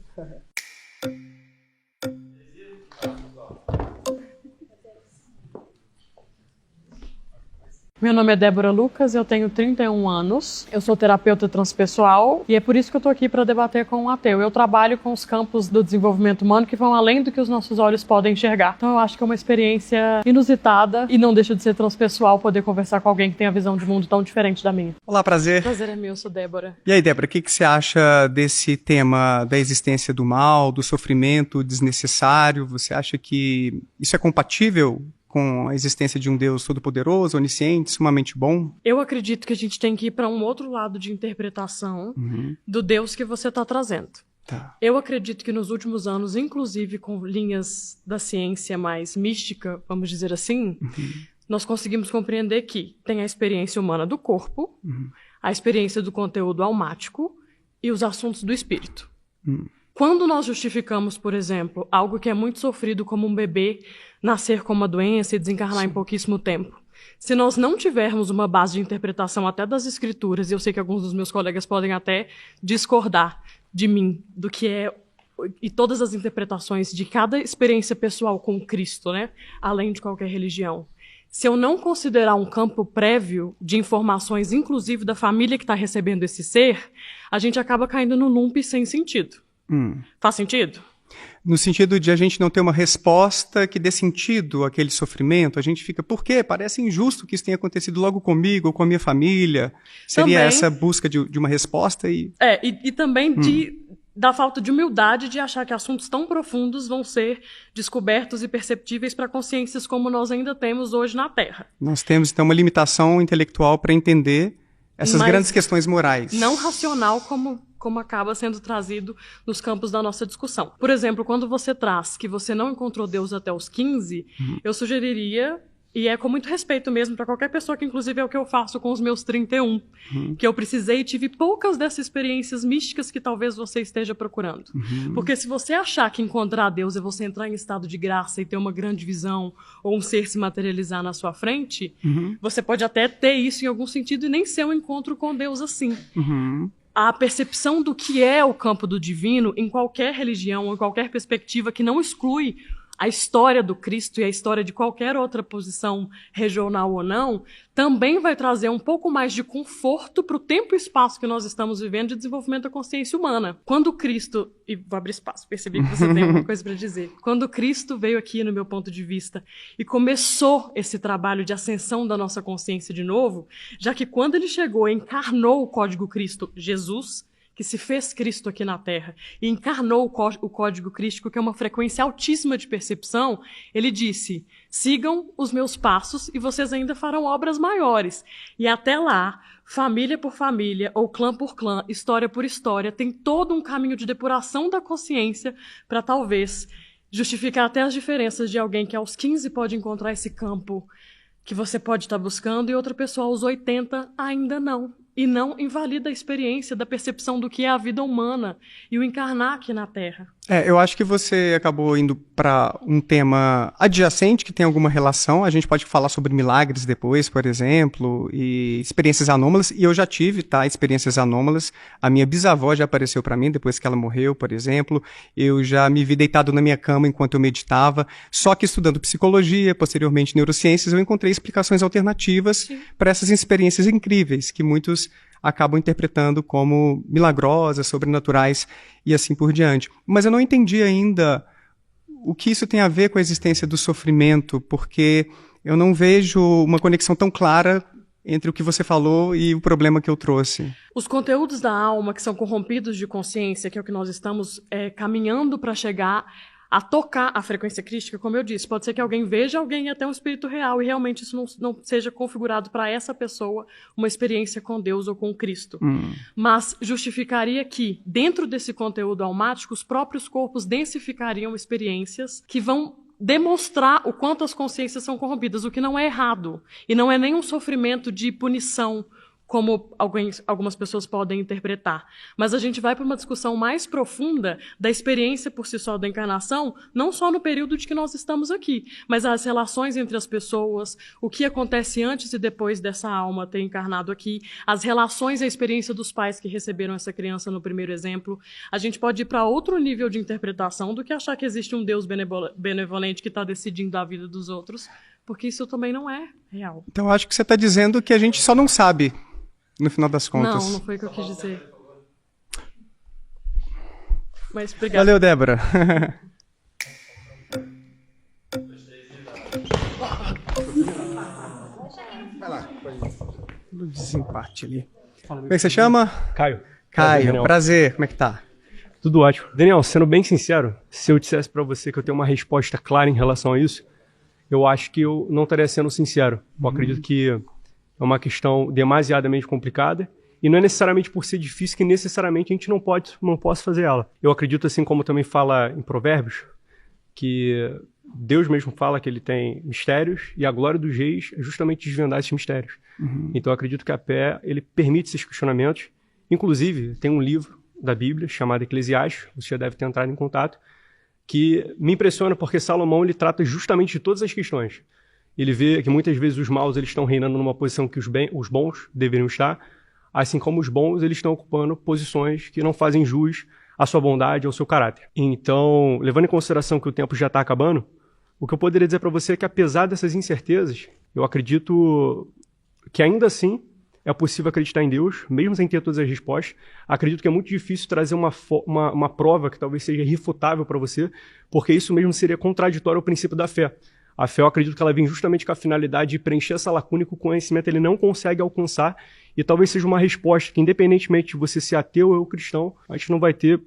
Meu nome é Débora Lucas, eu tenho 31 anos, eu sou terapeuta transpessoal e é por isso que eu estou aqui para debater com um ateu. Eu trabalho com os campos do desenvolvimento humano que vão além do que os nossos olhos podem enxergar. Então eu acho que é uma experiência inusitada e não deixa de ser transpessoal poder conversar com alguém que tem a visão de mundo tão diferente da minha. Olá, prazer. Prazer é meu, eu sou Débora. E aí, Débora, o que você acha desse tema da existência do mal, do sofrimento desnecessário? Você acha que isso é compatível com a existência de um Deus todo-poderoso, onisciente, sumamente bom? Eu acredito que a gente tem que ir para um outro lado de interpretação do Deus que você está trazendo. Tá. Eu acredito que nos últimos anos, inclusive com linhas da ciência mais mística, vamos dizer assim, nós conseguimos compreender que tem a experiência humana do corpo, a experiência do conteúdo almático e os assuntos do espírito. Quando nós justificamos, por exemplo, algo que é muito sofrido como um bebê nascer com uma doença e desencarnar em pouquíssimo tempo, se nós não tivermos uma base de interpretação até das escrituras, e eu sei que alguns dos meus colegas podem até discordar de mim, do que é, e todas as interpretações de cada experiência pessoal com Cristo, né, além de qualquer religião, se eu não considerar um campo prévio de informações, inclusive da família que está recebendo esse ser, a gente acaba caindo no lumpe sem sentido. Faz sentido? No sentido de a gente não ter uma resposta que dê sentido àquele sofrimento, a gente fica, por quê? Parece injusto que isso tenha acontecido logo comigo ou com a minha família. Seria também, essa busca de uma resposta e também da falta de humildade de achar que assuntos tão profundos vão ser descobertos e perceptíveis para consciências como nós ainda temos hoje na Terra. Nós temos, então, uma limitação intelectual para entender essas grandes questões morais. Não racional como acaba sendo trazido nos campos da nossa discussão. Por exemplo, quando você traz que você não encontrou Deus até os 15, eu sugeriria, e é com muito respeito mesmo para qualquer pessoa, que inclusive é o que eu faço com os meus 31, que eu precisei e tive poucas dessas experiências místicas que talvez você esteja procurando. Porque se você achar que encontrar Deus é você entrar em estado de graça e ter uma grande visão, ou um ser se materializar na sua frente, você pode até ter isso em algum sentido e nem ser um encontro com Deus assim. A percepção do que é o campo do divino em qualquer religião ou em qualquer perspectiva que não exclui a história do Cristo e a história de qualquer outra posição regional ou não, também vai trazer um pouco mais de conforto para o tempo e espaço que nós estamos vivendo de desenvolvimento da consciência humana. Quando Cristo... E vou abrir espaço, percebi que você tem alguma coisa para dizer. Quando Cristo veio aqui, no meu ponto de vista, e começou esse trabalho de ascensão da nossa consciência de novo, já que quando ele chegou e encarnou o Código Cristo, Jesus, que se fez Cristo aqui na Terra, e encarnou o Código Crístico, que é uma frequência altíssima de percepção, ele disse, sigam os meus passos e vocês ainda farão obras maiores. E até lá, família por família, ou clã por clã, história por história, tem todo um caminho de depuração da consciência para talvez justificar até as diferenças de alguém que aos 15 pode encontrar esse campo que você pode estar buscando e outra pessoa aos 80 ainda não. E não invalida a experiência da percepção do que é a vida humana e o encarnar aqui na Terra. Eu acho que você acabou indo para um tema adjacente que tem alguma relação. A gente pode falar sobre milagres depois, por exemplo, e experiências anômalas. E eu já tive, experiências anômalas. A minha bisavó já apareceu para mim depois que ela morreu, por exemplo. Eu já me vi deitado na minha cama enquanto eu meditava. Só que estudando psicologia, posteriormente neurociências, eu encontrei explicações alternativas para essas experiências incríveis que muitos acabam interpretando como milagrosas, sobrenaturais e assim por diante. Mas eu não entendi ainda o que isso tem a ver com a existência do sofrimento, porque eu não vejo uma conexão tão clara entre o que você falou e o problema que eu trouxe. Os conteúdos da alma que são corrompidos de consciência, que é o que nós estamos caminhando para chegar a tocar a frequência crística, como eu disse, pode ser que alguém veja alguém até um espírito real e realmente isso não seja configurado para essa pessoa uma experiência com Deus ou com Cristo. Mas justificaria que, dentro desse conteúdo almático, os próprios corpos densificariam experiências que vão demonstrar o quanto as consciências são corrompidas, o que não é errado. E não é nenhum sofrimento de punição, como algumas pessoas podem interpretar. Mas a gente vai para uma discussão mais profunda da experiência por si só da encarnação, não só no período de que nós estamos aqui, mas as relações entre as pessoas, o que acontece antes e depois dessa alma ter encarnado aqui, as relações e a experiência dos pais que receberam essa criança no primeiro exemplo. A gente pode ir para outro nível de interpretação do que achar que existe um Deus benevolente que está decidindo a vida dos outros, porque isso também não é real. Então, eu acho que você está dizendo que a gente só não sabe, no final das contas. Não foi o que eu quis dizer. Mas obrigado. Valeu, Débora. Vai lá. No desempate ali. Como é que você chama? Caio. Caio, prazer. Como é que tá? Tudo ótimo. Daniel, sendo bem sincero, se eu dissesse pra você que eu tenho uma resposta clara em relação a isso, eu acho que eu não estaria sendo sincero. Eu acredito que é uma questão demasiadamente complicada e não é necessariamente por ser difícil que necessariamente a gente não possa fazer ela. Eu acredito, assim como também fala em Provérbios, que Deus mesmo fala que ele tem mistérios e a glória dos reis é justamente desvendar esses mistérios. Então eu acredito que a fé, ele permite esses questionamentos. Inclusive, tem um livro da Bíblia chamado Eclesiastes, você já deve ter entrado em contato, que me impressiona porque Salomão ele trata justamente de todas as questões. Ele vê que muitas vezes os maus eles estão reinando numa posição que os bons deveriam estar, assim como os bons eles estão ocupando posições que não fazem jus à sua bondade ou ao seu caráter. Então, levando em consideração que o tempo já está acabando, o que eu poderia dizer para você é que apesar dessas incertezas, eu acredito que ainda assim é possível acreditar em Deus, mesmo sem ter todas as respostas. Acredito que é muito difícil trazer uma prova que talvez seja irrefutável para você, porque isso mesmo seria contraditório ao princípio da fé. A fé, eu acredito que ela vem justamente com a finalidade de preencher essa lacuna que o conhecimento ele não consegue alcançar, e talvez seja uma resposta que, independentemente de você ser ateu ou cristão, a gente não vai ter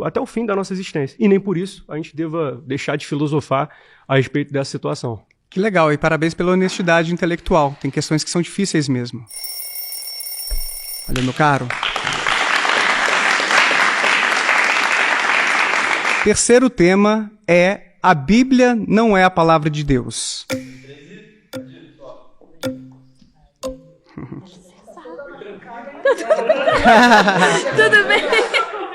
até o fim da nossa existência. E nem por isso a gente deva deixar de filosofar a respeito dessa situação. Que legal, e parabéns pela honestidade intelectual. Tem questões que são difíceis mesmo. Valeu, meu caro. Terceiro tema é: a Bíblia não é a palavra de Deus. Tudo bem?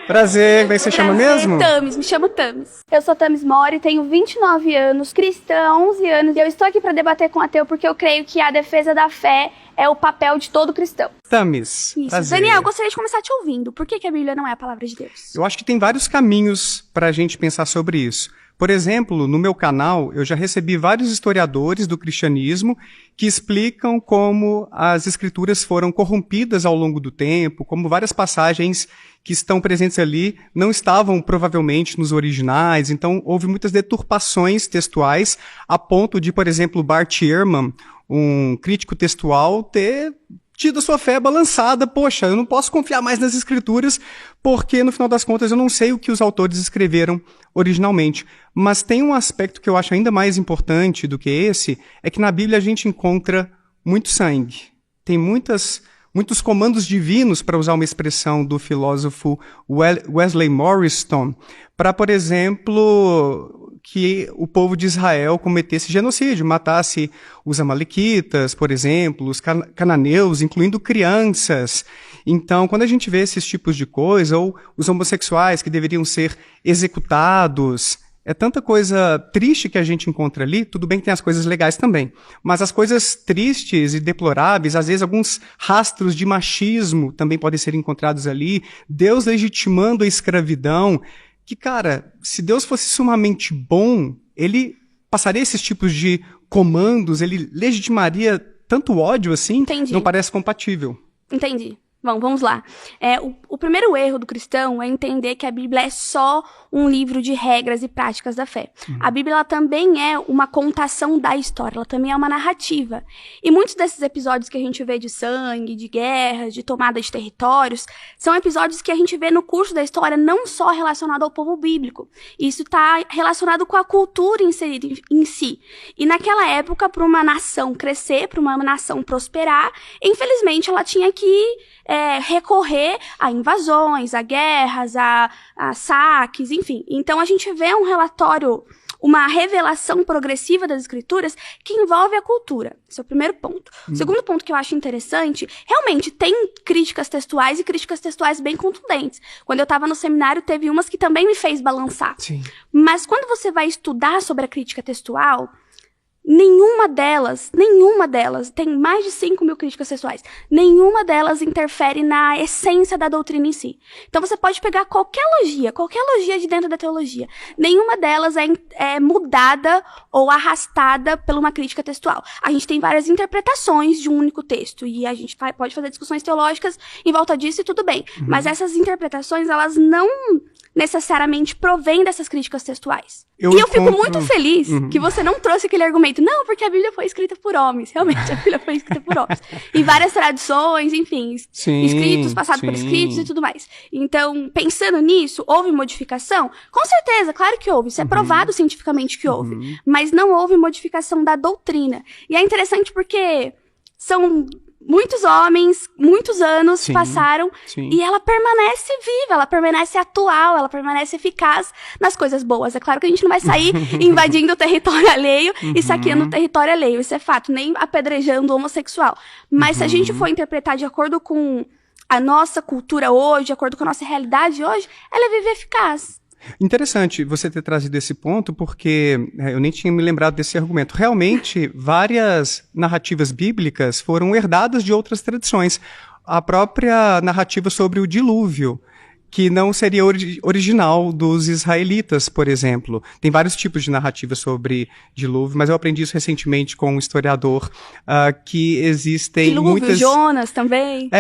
Prazer, como é que você chama mesmo? Tamis, me chamo Tamis. Eu sou Tamis Mori, tenho 29 anos, cristã há 11 anos, e eu estou aqui para debater com o ateu porque eu creio que a defesa da fé é o papel de todo cristão. Tamis, isso. Prazer. Daniel, eu gostaria de começar te ouvindo. Por que a Bíblia não é a palavra de Deus? Eu acho que tem vários caminhos para a gente pensar sobre isso. Por exemplo, no meu canal, eu já recebi vários historiadores do cristianismo que explicam como as escrituras foram corrompidas ao longo do tempo, como várias passagens que estão presentes ali não estavam provavelmente nos originais, então houve muitas deturpações textuais, a ponto de, por exemplo, Bart Ehrman, um crítico textual, ter tido a sua fé balançada. Poxa, eu não posso confiar mais nas escrituras, porque no final das contas eu não sei o que os autores escreveram originalmente. Mas tem um aspecto que eu acho ainda mais importante do que esse, é que na Bíblia a gente encontra muito sangue. Tem muitos comandos divinos, para usar uma expressão do filósofo Wesley Morriston, para, por exemplo, que o povo de Israel cometesse genocídio, matasse os amalequitas, por exemplo, os cananeus, incluindo crianças. Então, quando a gente vê esses tipos de coisa, ou os homossexuais que deveriam ser executados, é tanta coisa triste que a gente encontra ali. Tudo bem que tem as coisas legais também, mas as coisas tristes e deploráveis, às vezes alguns rastros de machismo também podem ser encontrados ali, Deus legitimando a escravidão, que, cara, se Deus fosse sumamente bom, ele passaria esses tipos de comandos, ele legitimaria tanto ódio assim? Entendi. Não parece compatível. Entendi. Bom, vamos lá. O primeiro erro do cristão é entender que a Bíblia é só um livro de regras e práticas da fé. A Bíblia ela também é uma contação da história, ela também é uma narrativa. E muitos desses episódios que a gente vê de sangue, de guerras, de tomada de territórios, são episódios que a gente vê no curso da história não só relacionado ao povo bíblico. Isso está relacionado com a cultura inserida em si. E naquela época, para uma nação crescer, para uma nação prosperar, infelizmente ela tinha que recorrer a invasões, a guerras, a saques, enfim. Então a gente vê um relatório, uma revelação progressiva das escrituras que envolve a cultura. Esse é o primeiro ponto. O segundo ponto que eu acho interessante, realmente tem críticas textuais e críticas textuais bem contundentes. Quando eu estava no seminário, teve umas que também me fez balançar. Sim. Mas quando você vai estudar sobre a crítica textual, nenhuma delas, tem mais de 5.000 críticas textuais, nenhuma delas interfere na essência da doutrina em si. Então você pode pegar qualquer logia de dentro da teologia, nenhuma delas é mudada ou arrastada por uma crítica textual. A gente tem várias interpretações de um único texto, e a gente pode fazer discussões teológicas em volta disso e tudo bem. Mas essas interpretações, elas não necessariamente provém dessas críticas textuais. Eu fico muito feliz que você não trouxe aquele argumento, não, porque a Bíblia foi escrita por homens. Realmente, a Bíblia foi escrita por homens. Em várias tradições, enfim, escritos, passados por escritos e tudo mais. Então, pensando nisso, houve modificação? Com certeza, claro que houve. Isso é provado cientificamente que houve. Mas não houve modificação da doutrina. E é interessante porque são muitos homens, muitos anos passaram e ela permanece viva, ela permanece atual, ela permanece eficaz nas coisas boas. É claro que a gente não vai sair invadindo o território alheio e saqueando o território alheio, isso é fato, nem apedrejando o homossexual. Mas se a gente for interpretar de acordo com a nossa cultura hoje, de acordo com a nossa realidade hoje, ela vive eficaz. Interessante você ter trazido esse ponto, porque eu nem tinha me lembrado desse argumento. Realmente, várias narrativas bíblicas foram herdadas de outras tradições. A própria narrativa sobre o dilúvio, que não seria original dos israelitas, por exemplo. Tem vários tipos de narrativa sobre dilúvio, mas eu aprendi isso recentemente com um historiador, que existem dilúvio, muitas... Jonas também.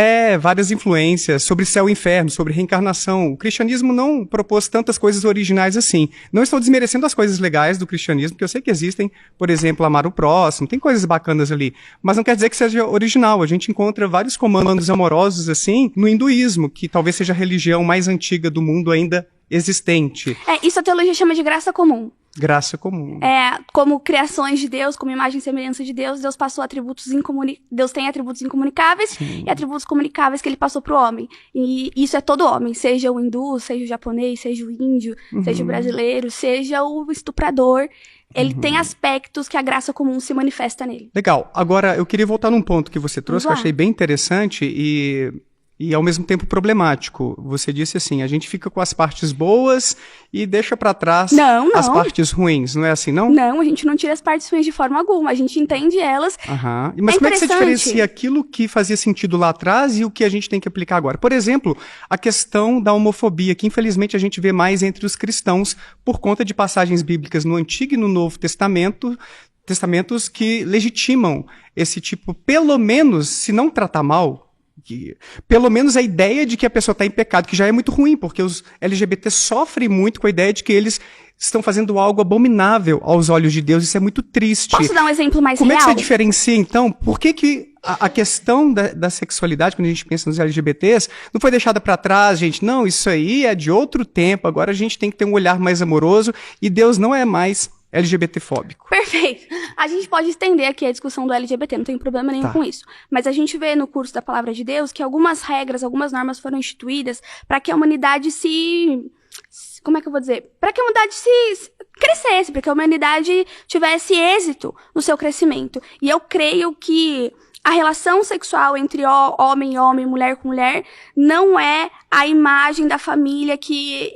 Várias influências sobre céu e inferno, sobre reencarnação. O cristianismo não propôs tantas coisas originais assim. Não estou desmerecendo as coisas legais do cristianismo, porque eu sei que existem, por exemplo, amar o próximo, tem coisas bacanas ali, mas não quer dizer que seja original. A gente encontra vários comandos amorosos assim no hinduísmo, que talvez seja a religião mais antiga do mundo ainda existente. Isso a teologia chama de graça comum. Graça comum. Como criações de Deus, como imagem e semelhança de Deus, Deus passou atributos Deus tem atributos incomunicáveis e atributos comunicáveis que ele passou pro homem. E isso é todo homem, seja o hindu, seja o japonês, seja o índio, seja o brasileiro, seja o estuprador. Ele tem aspectos que a graça comum se manifesta nele. Legal. Agora, eu queria voltar num ponto que você trouxe, que eu achei bem interessante, e e ao mesmo tempo problemático. Você disse assim, a gente fica com as partes boas e deixa pra trás as partes ruins, não é assim, não? Não, a gente não tira as partes ruins de forma alguma, a gente entende elas. Mas como é que você diferencia aquilo que fazia sentido lá atrás e o que a gente tem que aplicar agora? Por exemplo, a questão da homofobia, que infelizmente a gente vê mais entre os cristãos por conta de passagens bíblicas no Antigo e no Novo Testamento, testamentos que legitimam esse tipo, pelo menos, se não tratar mal, pelo menos a ideia de que a pessoa está em pecado, que já é muito ruim, porque os LGBT sofrem muito com a ideia de que eles estão fazendo algo abominável aos olhos de Deus. Isso é muito triste. Posso dar um exemplo mais real? Como é que você diferencia, então? Por que a questão da sexualidade, quando a gente pensa nos LGBTs, não foi deixada para trás, gente? Não, isso aí é de outro tempo, agora a gente tem que ter um olhar mais amoroso e Deus não é mais LGBT-fóbico. Perfeito. A gente pode estender aqui a discussão do LGBT, não tem problema nenhum com isso. Mas a gente vê no curso da Palavra de Deus que algumas regras, algumas normas foram instituídas para que a humanidade como é que eu vou dizer? Para que a humanidade crescesse, para que a humanidade tivesse êxito no seu crescimento. E eu creio que a relação sexual entre homem e homem, mulher com mulher, não é a imagem da família que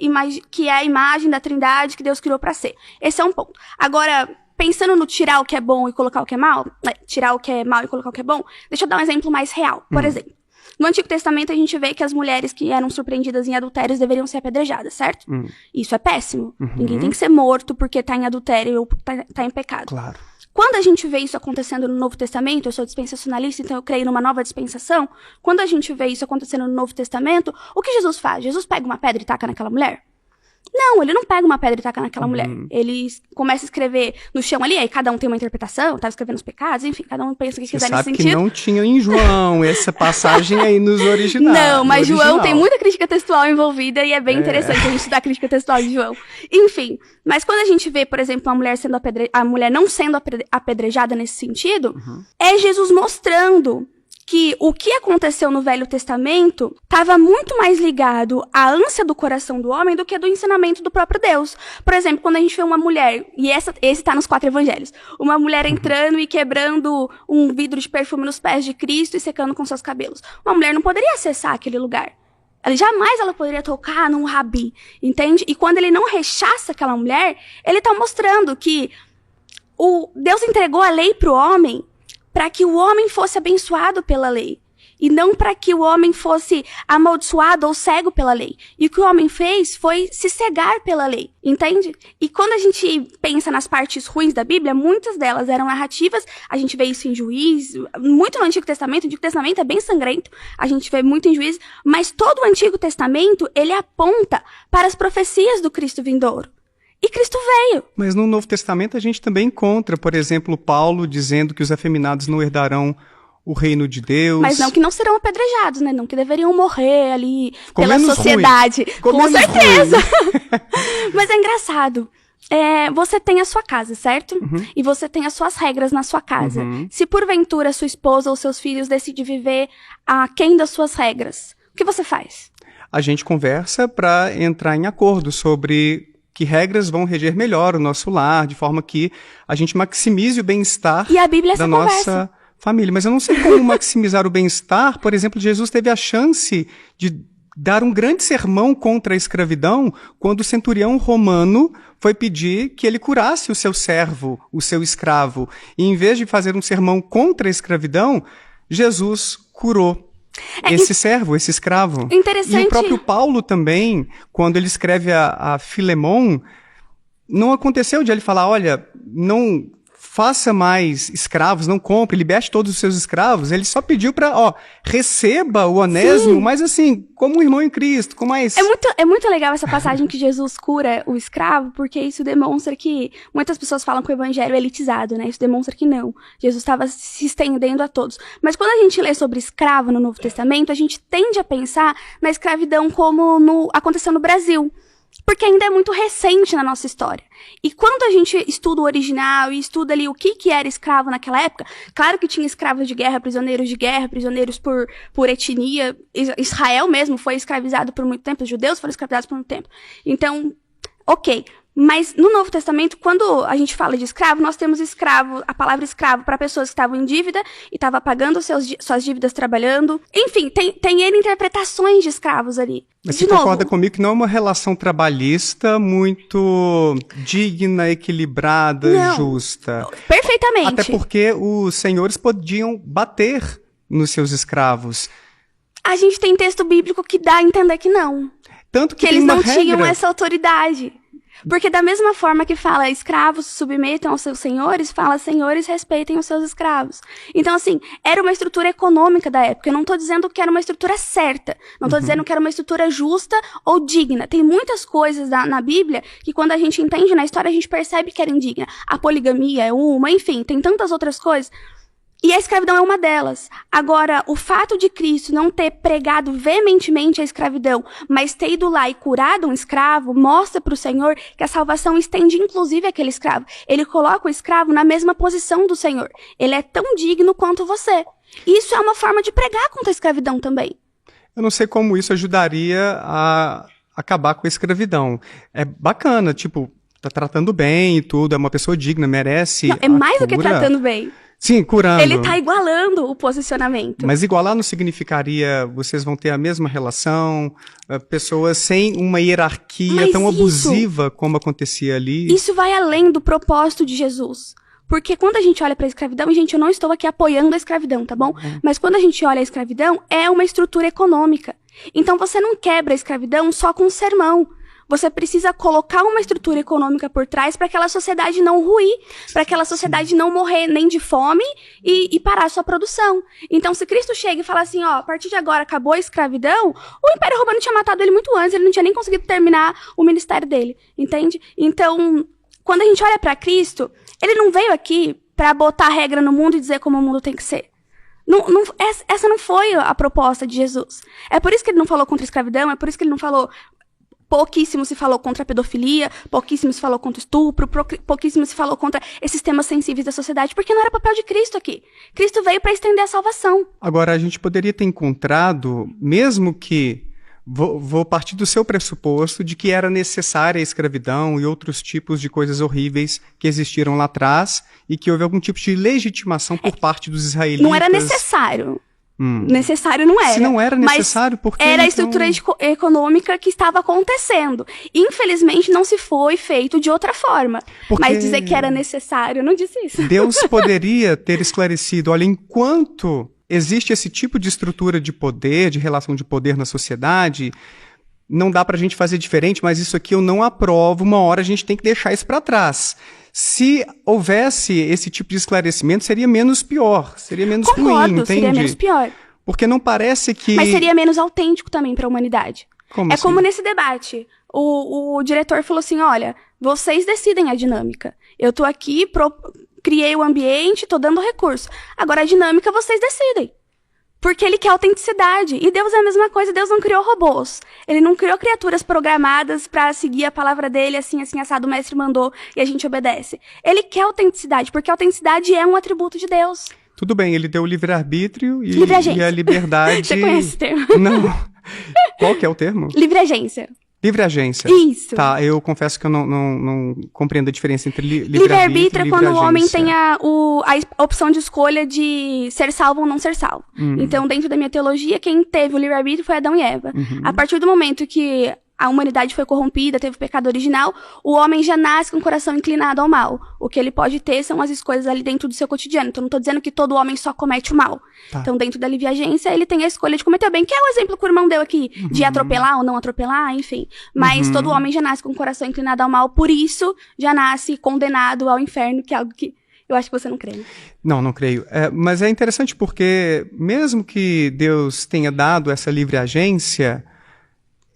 é a imagem da Trindade que Deus criou para ser. Esse é um ponto. Agora, pensando no tirar o que é bom e colocar o que é mal, tirar o que é mal e colocar o que é bom, deixa eu dar um exemplo mais real. Por exemplo, no Antigo Testamento a gente vê que as mulheres que eram surpreendidas em adultérios deveriam ser apedrejadas, certo? Isso é péssimo. Ninguém tem que ser morto porque tá em adultério ou tá em pecado. Claro. Quando a gente vê isso acontecendo no Novo Testamento, eu sou dispensacionalista, então eu creio numa nova dispensação. Quando a gente vê isso acontecendo no Novo Testamento, o que Jesus faz? Jesus pega uma pedra e taca naquela mulher? Não, ele não pega uma pedra e taca naquela mulher. Ele começa a escrever no chão ali, aí cada um tem uma interpretação, tava escrevendo os pecados, enfim, cada um pensa o que quiser nesse sentido. Você sabe que não tinha em João essa passagem aí nos originais. Não, mas João tem muita crítica textual envolvida e é bem interessante a gente estudar a crítica textual de João. Enfim, mas quando a gente vê, por exemplo, a mulher não sendo apedrejada nesse sentido, é Jesus mostrando que o que aconteceu no Velho Testamento estava muito mais ligado à ânsia do coração do homem do que do ensinamento do próprio Deus. Por exemplo, quando a gente vê uma mulher, e esse está nos 4 evangelhos, uma mulher entrando e quebrando um vidro de perfume nos pés de Cristo e secando com seus cabelos. Uma mulher não poderia acessar aquele lugar. Jamais ela poderia tocar num rabi, entende? E quando ele não rechaça aquela mulher, ele está mostrando que Deus entregou a lei para o homem para que o homem fosse abençoado pela lei, e não para que o homem fosse amaldiçoado ou cego pela lei. E o que o homem fez foi se cegar pela lei, entende? E quando a gente pensa nas partes ruins da Bíblia, muitas delas eram narrativas, a gente vê isso em Juízes, muito no Antigo Testamento. O Antigo Testamento é bem sangrento, a gente vê muito em Juízes, mas todo o Antigo Testamento, ele aponta para as profecias do Cristo vindouro. E Cristo veio. Mas no Novo Testamento a gente também encontra, por exemplo, Paulo dizendo que os afeminados não herdarão o reino de Deus. Mas não que não serão apedrejados, né? Não que deveriam morrer ali pela sociedade. Com certeza. Mas é engraçado. Você tem a sua casa, certo? E você tem as suas regras na sua casa. Se porventura sua esposa ou seus filhos decidem viver aquém das suas regras, o que você faz? A gente conversa para entrar em acordo sobre que regras vão reger melhor o nosso lar, de forma que a gente maximize o bem-estar da nossa família. Mas eu não sei como maximizar o bem-estar. Por exemplo, Jesus teve a chance de dar um grande sermão contra a escravidão quando o centurião romano foi pedir que ele curasse o seu servo, o seu escravo. E em vez de fazer um sermão contra a escravidão, Jesus curou esse servo, esse escravo. Interessante. E o próprio Paulo também, quando ele escreve a Filemon, não aconteceu de ele falar, olha, não faça mais escravos, não compre, liberte todos os seus escravos. Ele só pediu para, receba o Onésimo, mas assim, como um irmão em Cristo, com mais... É muito legal essa passagem que Jesus cura o escravo, porque isso demonstra que muitas pessoas falam que o evangelho é elitizado, né? Isso demonstra que não. Jesus estava se estendendo a todos. Mas quando a gente lê sobre escravo no Novo Testamento, a gente tende a pensar na escravidão como aconteceu no Brasil. Porque ainda é muito recente na nossa história. E quando a gente estuda o original e estuda ali o que era escravo naquela época, claro que tinha escravos de guerra, prisioneiros por etnia. Israel mesmo foi escravizado por muito tempo, os judeus foram escravizados por muito tempo. Então, ok. Mas no Novo Testamento, quando a gente fala de escravo, nós temos escravo, a palavra escravo para pessoas que estavam em dívida e estavam pagando suas dívidas trabalhando. Enfim, tem N interpretações de escravos ali. Mas você concorda comigo que não é uma relação trabalhista muito digna, equilibrada, não, justa? Perfeitamente. Até porque os senhores podiam bater nos seus escravos. A gente tem texto bíblico que dá a entender que não. Tanto que eles tem uma não regra. tinham essa autoridade. Porque da mesma forma que fala escravos se submetam aos seus senhores, fala senhores respeitem os seus escravos. Então, assim, era uma estrutura econômica da época. Eu não estou dizendo que era uma estrutura certa. Não estou dizendo que era uma estrutura justa ou digna. Tem muitas coisas na Bíblia que quando a gente entende na história, a gente percebe que era indigna. A poligamia é uma, enfim, tem tantas outras coisas. E a escravidão é uma delas. Agora, o fato de Cristo não ter pregado veementemente a escravidão, mas ter ido lá e curado um escravo, mostra para o Senhor que a salvação estende inclusive aquele escravo. Ele coloca o escravo na mesma posição do Senhor. Ele é tão digno quanto você. Isso é uma forma de pregar contra a escravidão também. Eu não sei como isso ajudaria a acabar com a escravidão. É bacana, tipo, tá tratando bem e tudo, é uma pessoa digna, merece. Não, é mais do que tratando bem. Sim, curando. Ele tá igualando o posicionamento. Mas igualar não significaria vocês vão ter a mesma relação, pessoas sem uma hierarquia tão abusiva como acontecia ali? Isso vai além do propósito de Jesus. Porque quando a gente olha para a escravidão, e gente, eu não estou aqui apoiando a escravidão, tá bom? Mas quando a gente olha a escravidão, é uma estrutura econômica. Então você não quebra a escravidão só com um sermão. Você precisa colocar uma estrutura econômica por trás para aquela sociedade não ruir, para aquela sociedade não morrer nem de fome e parar a sua produção. Então, se Cristo chega e fala assim, ó, a partir de agora acabou a escravidão, o Império Romano tinha matado ele muito antes, ele não tinha nem conseguido terminar o ministério dele, entende? Então, quando a gente olha para Cristo, ele não veio aqui para botar regra no mundo e dizer como o mundo tem que ser. Essa não foi a proposta de Jesus. É por isso que ele não falou contra a escravidão, é por isso que ele não falou... Pouquíssimo se falou contra a pedofilia, pouquíssimo se falou contra o estupro, pouquíssimo se falou contra esses temas sensíveis da sociedade, porque não era papel de Cristo aqui. Cristo veio para estender a salvação. Agora, a gente poderia ter encontrado, mesmo que, vou partir do seu pressuposto de que era necessária a escravidão e outros tipos de coisas horríveis que existiram lá atrás e que houve algum tipo de legitimação por parte dos israelitas. Não era necessário. Necessário não era. Se não era necessário, por que era então... a estrutura econômica que estava acontecendo. Infelizmente, não se foi feito de outra forma. Porque... Mas dizer que era necessário, eu não disse isso. Deus poderia ter esclarecido, olha, enquanto existe esse tipo de estrutura de poder, de relação de poder na sociedade, não dá pra gente fazer diferente, mas isso aqui eu não aprovo, uma hora a gente tem que deixar isso pra trás. Se houvesse esse tipo de esclarecimento, seria menos pior, seria menos ruim, entende? Seria menos pior. Porque não parece que... Mas seria menos autêntico também para a humanidade. Como assim? Como nesse debate. O diretor falou assim, olha, vocês decidem a dinâmica. Eu tô aqui, criei o ambiente, tô dando recurso. Agora a dinâmica vocês decidem. Porque ele quer autenticidade. E Deus é a mesma coisa, Deus não criou robôs. Ele não criou criaturas programadas para seguir a palavra dele, assim, assado, o mestre mandou e a gente obedece. Ele quer autenticidade, porque a autenticidade é um atributo de Deus. Tudo bem, ele deu o livre-arbítrio e a liberdade... Você conhece esse termo? Não. Qual que é o termo? Livre agência. Livre agência. Isso. Tá, eu confesso que eu não compreendo a diferença entre livre-arbítrio livre-arbítrio é quando o homem agência. tem a opção de escolha de ser salvo ou não ser salvo. Então, dentro da minha teologia, quem teve o livre-arbítrio foi Adão e Eva. A partir do momento que a humanidade foi corrompida, teve o pecado original, o homem já nasce com o coração inclinado ao mal. O que ele pode ter são as escolhas ali dentro do seu cotidiano. Então, não estou dizendo que todo homem só comete o mal. Tá. Então, dentro da livre-agência, ele tem a escolha de cometer o bem, que é o exemplo que o irmão deu aqui, de atropelar ou não atropelar, enfim. Mas todo homem já nasce com o coração inclinado ao mal, por isso, já nasce condenado ao inferno, que é algo que eu acho que você não crê. Né? Não creio. Mas é interessante porque, mesmo que Deus tenha dado essa livre-agência,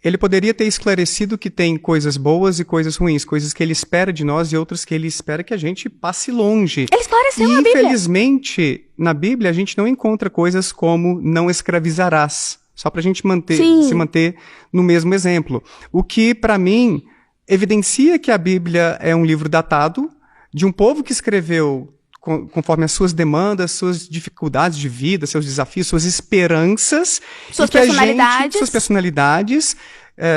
ele poderia ter esclarecido que tem coisas boas e coisas ruins, coisas que ele espera de nós e outras que ele espera que a gente passe longe. Ele esclareceu na Bíblia. Infelizmente, na Bíblia, a gente não encontra coisas como não escravizarás. Só para a gente se manter no mesmo exemplo. O que, para mim, evidencia que a Bíblia é um livro datado, de um povo que escreveu conforme as suas demandas, suas dificuldades de vida, seus desafios, suas esperanças. Suas personalidades. Suas personalidades.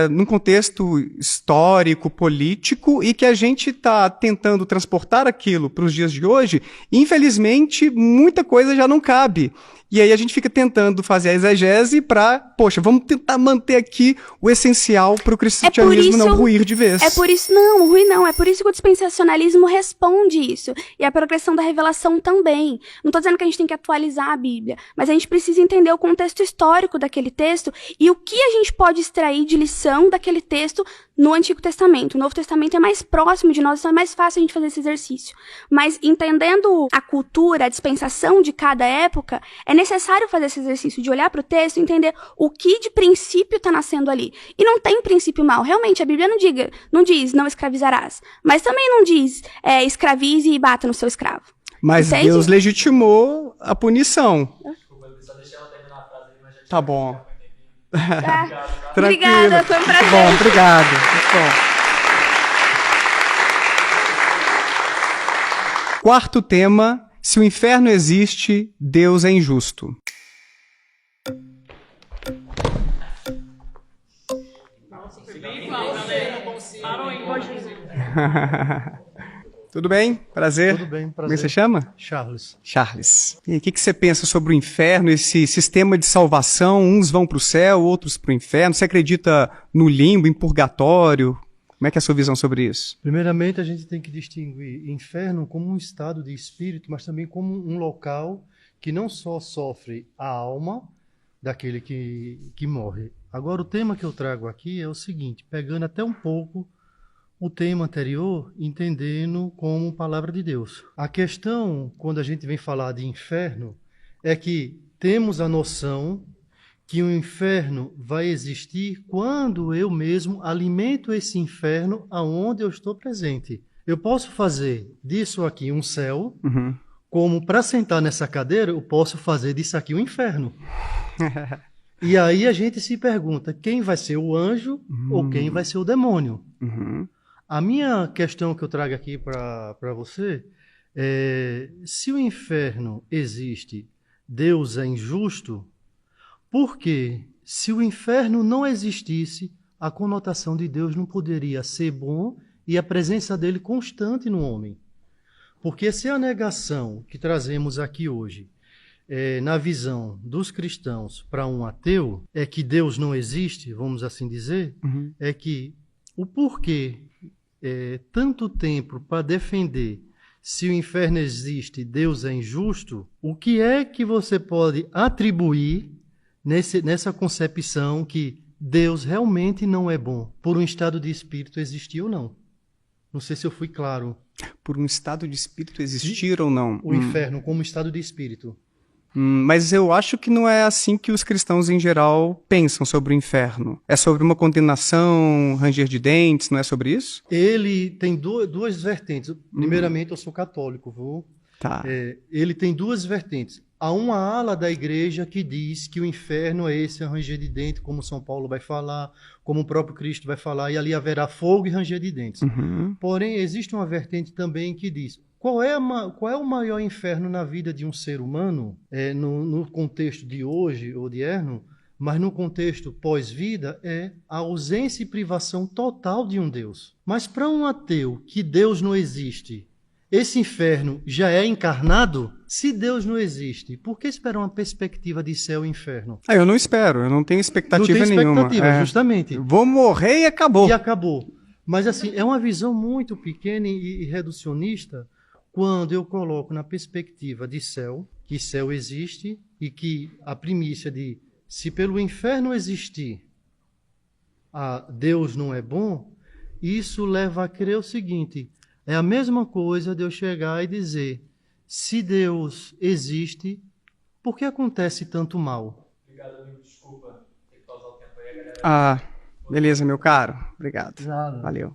num contexto histórico, político, e que a gente está tentando transportar aquilo para os dias de hoje, e, infelizmente, muita coisa já não cabe. E aí a gente fica tentando fazer a exegese para, poxa, vamos tentar manter aqui o essencial para o cristianismo não ruir de vez. É por isso, não, ruir não, é por isso que o dispensacionalismo responde isso. E a progressão da revelação também. Não estou dizendo que a gente tem que atualizar a Bíblia, mas a gente precisa entender o contexto histórico daquele texto e o que a gente pode extrair de lição daquele texto no Antigo Testamento. O Novo Testamento é mais próximo de nós, então é mais fácil a gente fazer esse exercício. Mas entendendo a cultura, a dispensação de cada época, é necessário fazer esse exercício de olhar para o texto e entender o que de princípio está nascendo ali. E não tem princípio mal. Realmente, a Bíblia não diz não escravizarás. Mas também não diz escravize e bata no seu escravo. Mas entende? Deus legitimou a punição. Tá bom. Obrigada, foi um prazer. Muito bom, obrigado. Muito bom. Quarto tema: se o inferno existe, Deus é injusto. Tudo bem? Prazer. Tudo bem, prazer. Como é que você chama? Charles. Charles. E o que você pensa sobre o inferno, esse sistema de salvação? Uns vão para o céu, outros para o inferno. Você acredita no limbo, em purgatório? Como é que é a sua visão sobre isso? Primeiramente, a gente tem que distinguir inferno como um estado de espírito, mas também como um local que não só sofre a alma daquele que morre. Agora, o tema que eu trago aqui é o seguinte, pegando até um pouco o tema anterior, entendendo como palavra de Deus. A questão, quando a gente vem falar de inferno, é que temos a noção que o inferno vai existir quando eu mesmo alimento esse inferno aonde eu estou presente. Eu posso fazer disso aqui um céu, como para sentar nessa cadeira, eu posso fazer disso aqui um inferno. E aí a gente se pergunta, quem vai ser o anjo ou quem vai ser o demônio? A minha questão que eu trago aqui para você é, se o inferno existe, Deus é injusto, porque se o inferno não existisse, a conotação de Deus não poderia ser bom e a presença dele constante no homem. Porque se a negação que trazemos aqui hoje, na visão dos cristãos para um ateu, é que Deus não existe, vamos assim dizer, é que o porquê tanto tempo para defender se o inferno existe, Deus é injusto, o que é que você pode atribuir nessa concepção que Deus realmente não é bom, por um estado de espírito existir ou não? Não sei se eu fui claro. Por um estado de espírito existir ou não? O inferno como estado de espírito. Mas eu acho que não é assim que os cristãos em geral pensam sobre o inferno. É sobre uma condenação, ranger de dentes, não é sobre isso? Ele tem duas vertentes. Primeiramente, eu sou católico, viu? Tá. Ele tem duas vertentes. Há uma ala da igreja que diz que o inferno é esse ranger de dentes, como São Paulo vai falar, como o próprio Cristo vai falar, e ali haverá fogo e ranger de dentes. Porém, existe uma vertente também que diz... Qual é o maior inferno na vida de um ser humano, no contexto de hoje, ou de Erno, mas no contexto pós-vida, é a ausência e privação total de um Deus. Mas para um ateu que Deus não existe, esse inferno já é encarnado? Se Deus não existe, por que esperar uma perspectiva de céu e inferno? Eu não espero, eu não tenho expectativa nenhuma. Não tem expectativa, justamente. Vou morrer e acabou. E acabou. Mas assim, é uma visão muito pequena e reducionista, quando eu coloco na perspectiva de céu, que céu existe e que a primícia de se pelo inferno existir, Deus não é bom, isso leva a crer o seguinte, é a mesma coisa de eu chegar e dizer, se Deus existe, por que acontece tanto mal? Obrigado, amigo, desculpa. Tem que pausar o tempo aí, galera. Beleza, meu caro. Obrigado. Nada. Valeu.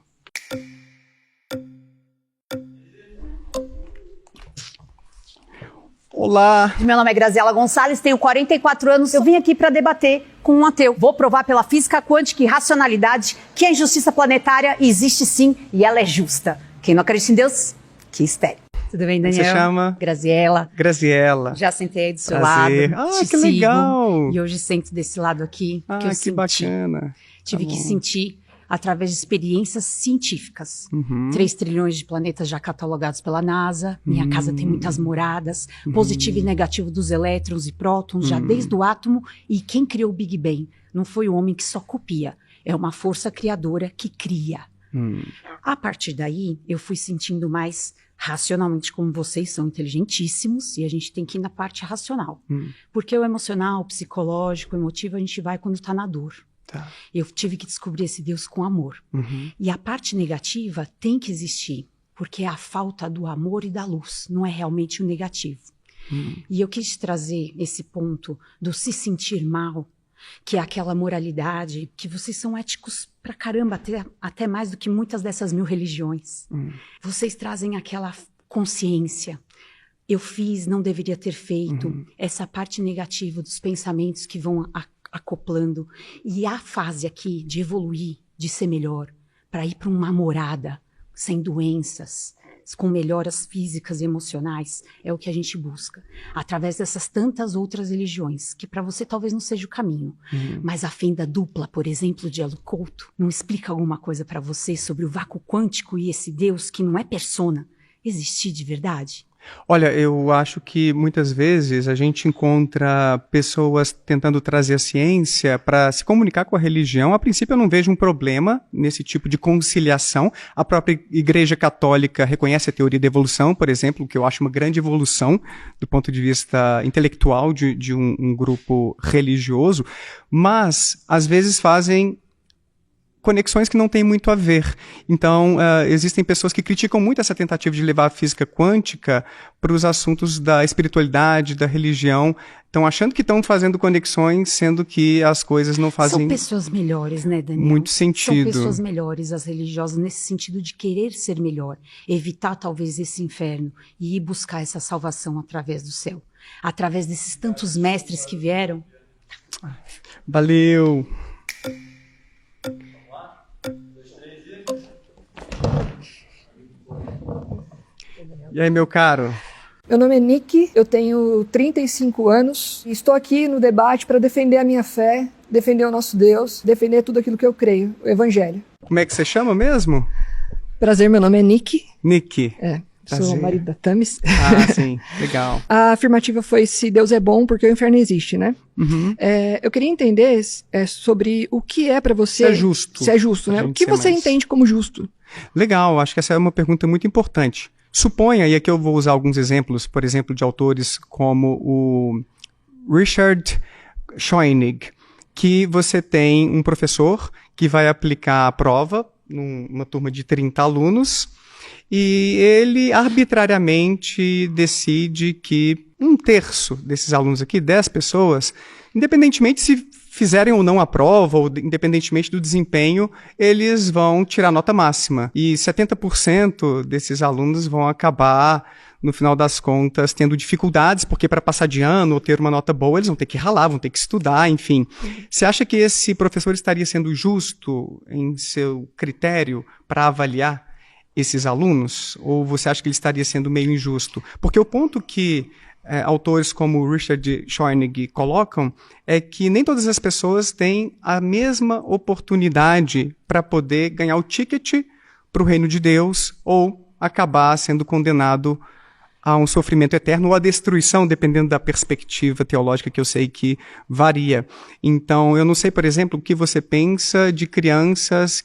Olá! Meu nome é Graziela Gonçalves, tenho 44 anos. Eu vim aqui para debater com um ateu. Vou provar pela física quântica e racionalidade que a injustiça planetária existe sim e ela é justa. Quem não acredita em Deus, que espere. Tudo bem, Daniel? Você chama? Graziela. Graziela. Já sentei aí do seu Prazer. lado. Que legal. E hoje sento desse lado aqui. Que bacana. Tive que sentir através de experiências científicas. 3 trilhões de planetas já catalogados pela NASA. Minha casa tem muitas moradas. Positivo e negativo dos elétrons e prótons, já desde o átomo. E quem criou o Big Bang não foi o homem que só copia. É uma força criadora que cria. A partir daí, eu fui sentindo mais racionalmente, como vocês são inteligentíssimos, e a gente tem que ir na parte racional. Porque o emocional, o psicológico, o emotivo, a gente vai quando está na dor. Tá. Eu tive que descobrir esse Deus com amor. E a parte negativa tem que existir, porque é a falta do amor e da luz, não é realmente o negativo. E eu quis trazer esse ponto do se sentir mal, que é aquela moralidade, que vocês são éticos pra caramba, até mais do que muitas dessas 1000 religiões. Vocês trazem aquela consciência. Eu fiz, não deveria ter feito. Essa parte negativa dos pensamentos que vão acoplando. E a fase aqui de evoluir, de ser melhor, para ir para uma morada sem doenças, com melhoras físicas e emocionais, é o que a gente busca. Através dessas tantas outras religiões, que para você talvez não seja o caminho. Mas a fenda dupla, por exemplo, de Elo Couto, não explica alguma coisa para você sobre o vácuo quântico e esse Deus que não é persona, existir de verdade? Olha, eu acho que muitas vezes a gente encontra pessoas tentando trazer a ciência para se comunicar com a religião. A princípio eu não vejo um problema nesse tipo de conciliação. A própria Igreja Católica reconhece a teoria da evolução, por exemplo, que eu acho uma grande evolução do ponto de vista intelectual de um grupo religioso, mas às vezes fazem conexões que não têm muito a ver. Então, existem pessoas que criticam muito essa tentativa de levar a física quântica para os assuntos da espiritualidade, da religião. Estão achando que estão fazendo conexões, sendo que as coisas não fazem... São pessoas melhores, né, Daniel? Muito sentido. São pessoas melhores, as religiosas, nesse sentido de querer ser melhor, evitar talvez esse inferno e ir buscar essa salvação através do céu. Através desses tantos mestres que vieram. Valeu! E aí, meu caro? Meu nome é Nick, eu tenho 35 anos e estou aqui no debate para defender a minha fé, defender o nosso Deus, defender tudo aquilo que eu creio, o Evangelho. Como é que você chama mesmo? Prazer, meu nome é Nick. Nick. Sou o marido da Tamis. Ah, sim, legal. A afirmativa foi se Deus é bom porque o inferno existe, né? Eu queria entender sobre o que é para você... Se é justo. Se é justo, né? O que você entende como justo? Legal, acho que essa é uma pergunta muito importante. Suponha, e aqui eu vou usar alguns exemplos, por exemplo, de autores como o Richard Schoenig, que você tem um professor que vai aplicar a prova numa turma de 30 alunos e ele arbitrariamente decide que 1/3 desses alunos aqui, 10 pessoas, independentemente se fizerem ou não a prova, ou independentemente do desempenho, eles vão tirar nota máxima. E 70% desses alunos vão acabar, no final das contas, tendo dificuldades, porque para passar de ano ou ter uma nota boa, eles vão ter que ralar, vão ter que estudar, enfim. Você acha que esse professor estaria sendo justo em seu critério para avaliar esses alunos? Ou você acha que ele estaria sendo meio injusto? Porque o ponto que autores como Richard Schoenig colocam é que nem todas as pessoas têm a mesma oportunidade para poder ganhar o ticket para o reino de Deus ou acabar sendo condenado a um sofrimento eterno ou a destruição, dependendo da perspectiva teológica que eu sei que varia. Então, eu não sei, por exemplo, o que você pensa de crianças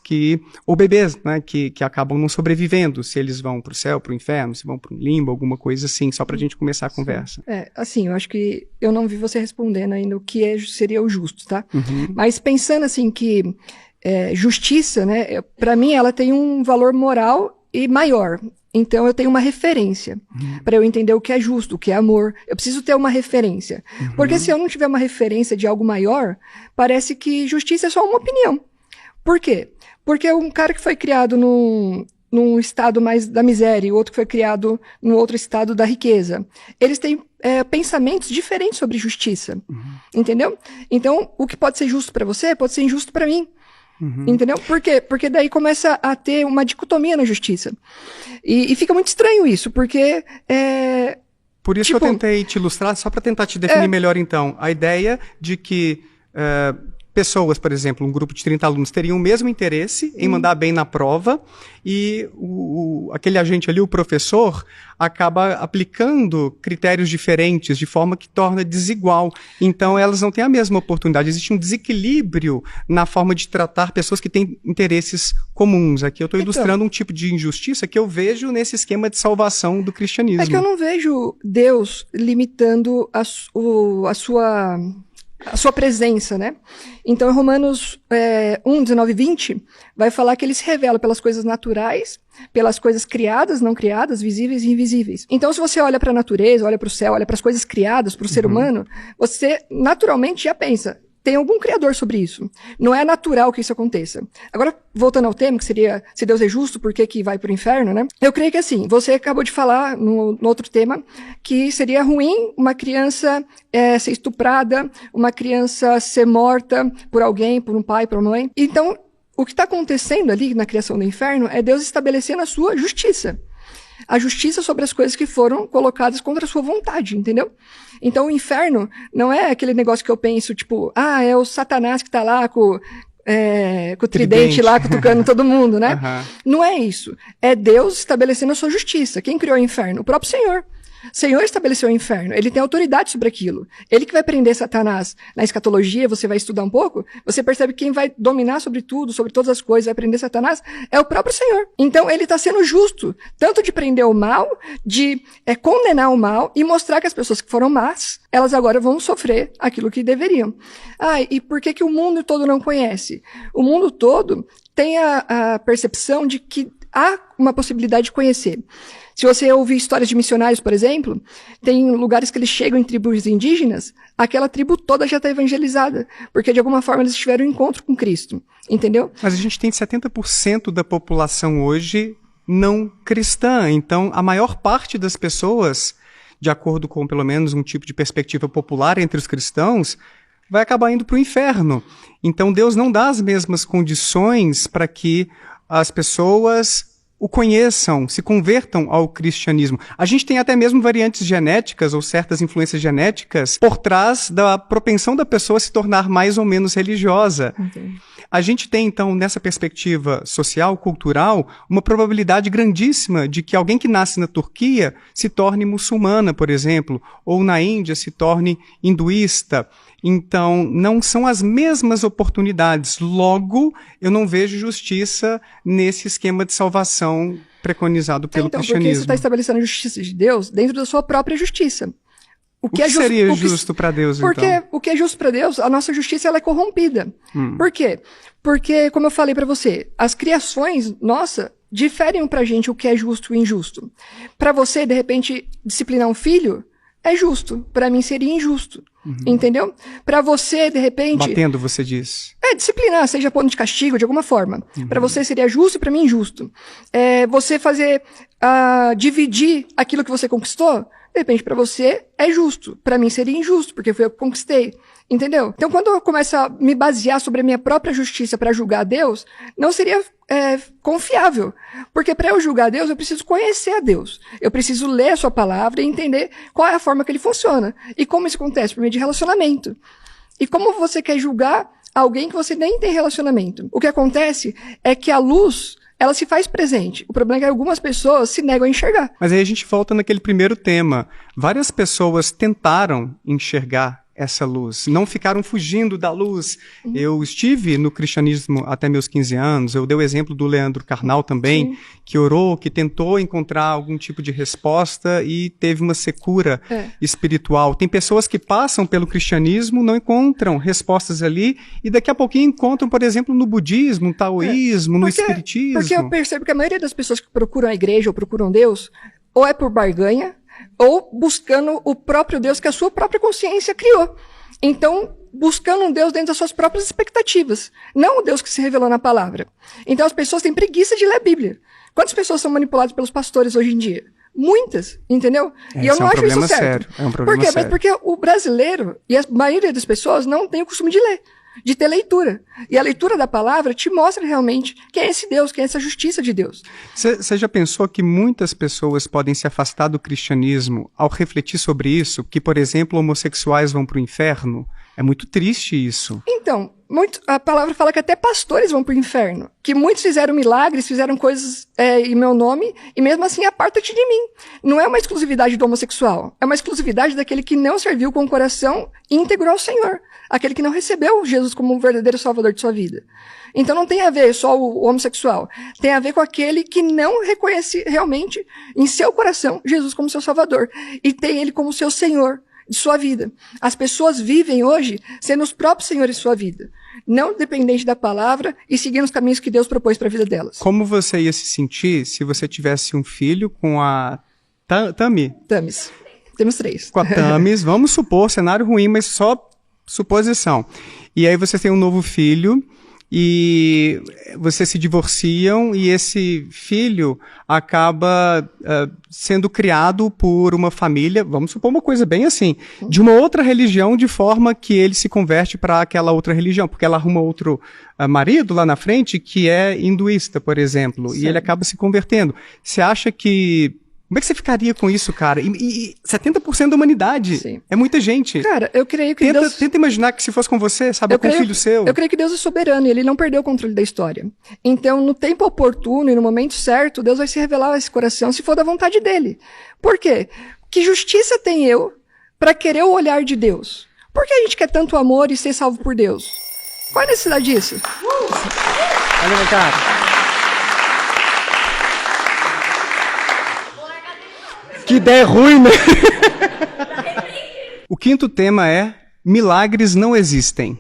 ou bebês, né, que acabam não sobrevivendo, se eles vão para o céu, para o inferno, se vão para um limbo, alguma coisa assim, só para a gente começar a conversa. Assim, eu acho que eu não vi você respondendo ainda o que seria o justo, tá? Mas pensando assim que justiça, né, para mim ela tem um valor moral e maior. Então eu tenho uma referência para eu entender o que é justo, o que é amor. Eu preciso ter uma referência. Porque se eu não tiver uma referência de algo maior, parece que justiça é só uma opinião. Por quê? Porque um cara que foi criado num estado mais da miséria e outro que foi criado num outro estado da riqueza, eles têm pensamentos diferentes sobre justiça. Entendeu? Então, o que pode ser justo para você pode ser injusto para mim. Entendeu? Por quê? Porque daí começa a ter uma dicotomia na justiça. E fica muito estranho isso, porque... Por isso que eu tentei te ilustrar, só para tentar te definir melhor então. A ideia de que pessoas, por exemplo, um grupo de 30 alunos, teriam o mesmo interesse em mandar bem na prova e aquele agente ali, o professor, acaba aplicando critérios diferentes de forma que torna desigual. Então, elas não têm a mesma oportunidade. Existe um desequilíbrio na forma de tratar pessoas que têm interesses comuns. Aqui eu estou ilustrando um tipo de injustiça que eu vejo nesse esquema de salvação do cristianismo. É que eu não vejo Deus limitando a sua presença, né? Então, em Romanos 1, 19 e 20, vai falar que ele se revela pelas coisas naturais, pelas coisas criadas, não criadas, visíveis e invisíveis. Então, se você olha para a natureza, olha para o céu, olha para as coisas criadas, para o ser humano, você naturalmente já pensa, tem algum criador sobre isso. Não é natural que isso aconteça. Agora, voltando ao tema, que seria, se Deus é justo, por que vai para o inferno, né? Eu creio que assim, você acabou de falar no outro tema, que seria ruim uma criança ser estuprada, uma criança ser morta por alguém, por um pai, por uma mãe. Então, o que está acontecendo ali na criação do inferno é Deus estabelecendo a sua justiça. A justiça sobre as coisas que foram colocadas contra a sua vontade, entendeu? Então o inferno não é aquele negócio que eu penso, tipo, é o Satanás que tá lá com o tridente lá cutucando todo mundo, né? Não é isso. É Deus estabelecendo a sua justiça. Quem criou o inferno? O próprio Senhor. O Senhor estabeleceu o inferno, ele tem autoridade sobre aquilo. Ele que vai prender Satanás. Na escatologia, você vai estudar um pouco, você percebe que quem vai dominar sobre tudo, sobre todas as coisas, vai prender Satanás, é o próprio Senhor. Então, ele está sendo justo, tanto de prender o mal, de condenar o mal e mostrar que as pessoas que foram más, elas agora vão sofrer aquilo que deveriam. E por que o mundo todo não conhece? O mundo todo tem a percepção de que há uma possibilidade de conhecer. Se você ouvir histórias de missionários, por exemplo, tem lugares que eles chegam em tribos indígenas, aquela tribo toda já está evangelizada, porque de alguma forma eles tiveram um encontro com Cristo, entendeu? Mas a gente tem 70% da população hoje não cristã, então a maior parte das pessoas, de acordo com pelo menos um tipo de perspectiva popular entre os cristãos, vai acabar indo para o inferno. Então Deus não dá as mesmas condições para que as pessoas o conheçam, se convertam ao cristianismo. A gente tem até mesmo variantes genéticas ou certas influências genéticas por trás da propensão da pessoa a se tornar mais ou menos religiosa. A gente tem, então, nessa perspectiva social, cultural, uma probabilidade grandíssima de que alguém que nasce na Turquia se torne muçulmana, por exemplo, ou na Índia se torne hinduísta. Então, não são as mesmas oportunidades. Logo, eu não vejo justiça nesse esquema de salvação preconizado pelo cristianismo. Porque você está estabelecendo a justiça de Deus dentro da sua própria justiça. O que seria justo para Deus, porque então? O que é justo para Deus, a nossa justiça ela é corrompida. Por quê? Porque, como eu falei para você, as criações, diferem pra gente o que é justo e injusto. Para você, de repente, disciplinar um filho é justo. Para mim seria injusto. Entendeu? Para você, de repente... Batendo, você diz. Disciplinar, seja pondo de castigo, de alguma forma. Para você seria justo e para mim injusto. Você fazer, dividir aquilo que você conquistou, de repente para você é justo. Para mim seria injusto, porque foi eu que conquistei. Entendeu? Então, quando eu começo a me basear sobre a minha própria justiça para julgar Deus, não seria confiável. Porque para eu julgar Deus, eu preciso conhecer a Deus. Eu preciso ler a sua palavra e entender qual é a forma que ele funciona. E como isso acontece? Por meio de relacionamento. E como você quer julgar alguém que você nem tem relacionamento? O que acontece é que a luz, ela se faz presente. O problema é que algumas pessoas se negam a enxergar. Mas aí a gente volta naquele primeiro tema. Várias pessoas tentaram enxergar essa luz, não ficaram fugindo da luz. Eu estive no cristianismo até meus 15 anos, eu dei o exemplo do Leandro Carnal também, que orou, que tentou encontrar algum tipo de resposta e teve uma secura espiritual. Tem pessoas que passam pelo cristianismo, não encontram respostas ali e daqui a pouquinho encontram, por exemplo, no budismo, no taoísmo, no espiritismo. Porque eu percebo que a maioria das pessoas que procuram a igreja ou procuram Deus, ou é por barganha, ou buscando o próprio Deus que a sua própria consciência criou. Então, buscando um Deus dentro das suas próprias expectativas, não o Deus que se revelou na palavra. Então, as pessoas têm preguiça de ler a Bíblia. Quantas pessoas são manipuladas pelos pastores hoje em dia? Muitas, entendeu? E eu não acho isso certo. É um problema Por quê? sério. Porque o brasileiro e a maioria das pessoas não tem o costume de ler. de ter leitura. E a leitura da palavra te mostra realmente quem é esse Deus, quem é essa justiça de Deus. Você já pensou que muitas pessoas podem se afastar do cristianismo ao refletir sobre isso? Que, por exemplo, homossexuais vão para o inferno? É muito triste isso. Então, a palavra fala que até pastores vão para o inferno. Que muitos fizeram milagres, fizeram coisas em meu nome, e mesmo assim aparta-te de mim. Não é uma exclusividade do homossexual. É uma exclusividade daquele que não serviu com o coração íntegro ao Senhor. Aquele que não recebeu Jesus como o verdadeiro salvador de sua vida. Então não tem a ver só o homossexual. Tem a ver com aquele que não reconhece realmente em seu coração Jesus como seu salvador. E tem ele como seu Senhor de sua vida. As pessoas vivem hoje sendo os próprios senhores de sua vida, não dependente da palavra e seguindo os caminhos que Deus propôs para a vida delas. Como você ia se sentir se você tivesse um filho com a Tamis. Temos 3. Com a Tamis, vamos supor, cenário ruim, mas só suposição. E aí você tem um novo filho e vocês se divorciam e esse filho acaba sendo criado por uma família, vamos supor uma coisa bem assim, de uma outra religião, de forma que ele se converte para aquela outra religião, porque ela arruma outro marido lá na frente que é hinduísta, por exemplo, e ele acaba se convertendo. Você acha que... Como é que você ficaria com isso, cara? E 70% da humanidade. Sim. É muita gente. Cara, eu creio que Deus... Tenta imaginar que se fosse com você, sabe, com um filho seu. Eu creio que Deus é soberano e ele não perdeu o controle da história. Então, no tempo oportuno e no momento certo, Deus vai se revelar a esse coração se for da vontade dele. Por quê? Que justiça tem eu para querer o olhar de Deus? Por que a gente quer tanto amor e ser salvo por Deus? Qual é a necessidade disso? Olha, meu cara. Que ideia ruim, né? O quinto tema é milagres não existem.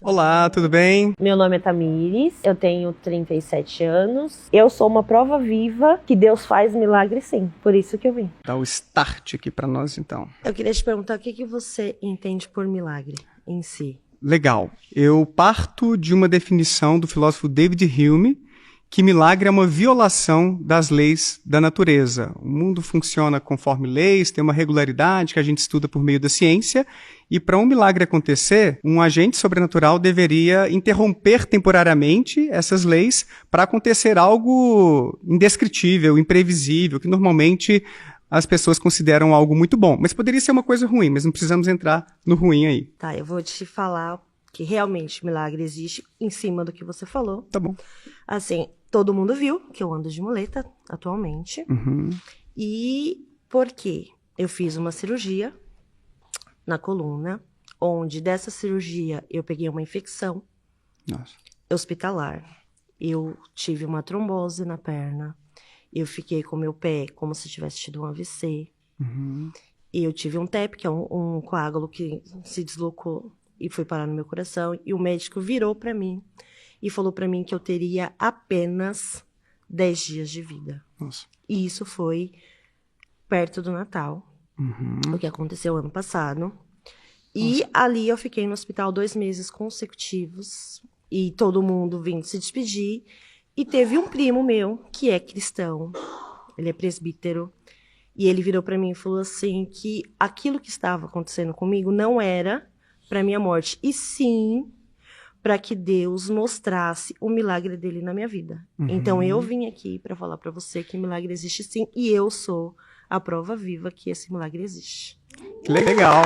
Olá, tudo bem? Meu nome é Tamires, eu tenho 37 anos. Eu sou uma prova viva que Deus faz milagres sim, por isso que eu vim. Dá o start aqui pra nós, então. Eu queria te perguntar o que você entende por milagre em si? Legal. Eu parto de uma definição do filósofo David Hume, que milagre é uma violação das leis da natureza. O mundo funciona conforme leis, tem uma regularidade que a gente estuda por meio da ciência, e para um milagre acontecer, um agente sobrenatural deveria interromper temporariamente essas leis para acontecer algo indescritível, imprevisível, que normalmente as pessoas consideram algo muito bom. Mas poderia ser uma coisa ruim, mas não precisamos entrar no ruim aí. Tá, eu vou te falar que realmente milagre existe em cima do que você falou. Tá bom. Assim, todo mundo viu que eu ando de muleta atualmente. Uhum. E por quê? Eu fiz uma cirurgia na coluna, onde dessa cirurgia eu peguei uma infecção hospitalar. Eu tive uma trombose na perna. Eu fiquei com meu pé como se tivesse tido um AVC. Uhum. E eu tive um TEP, que é um coágulo que se deslocou e foi parar no meu coração. E o médico virou para mim e falou para mim que eu teria apenas 10 dias de vida. Nossa. E isso foi perto do Natal, Uhum. o que aconteceu ano passado. E ali eu fiquei no hospital 2 meses consecutivos. E todo mundo vindo se despedir. E teve um primo meu, que é cristão, ele é presbítero, e ele virou para mim e falou assim que aquilo que estava acontecendo comigo não era para minha morte, e sim para que Deus mostrasse o milagre dele na minha vida. Uhum. Então eu vim aqui para falar para você que milagre existe sim, e eu sou a prova viva que esse milagre existe. Que legal!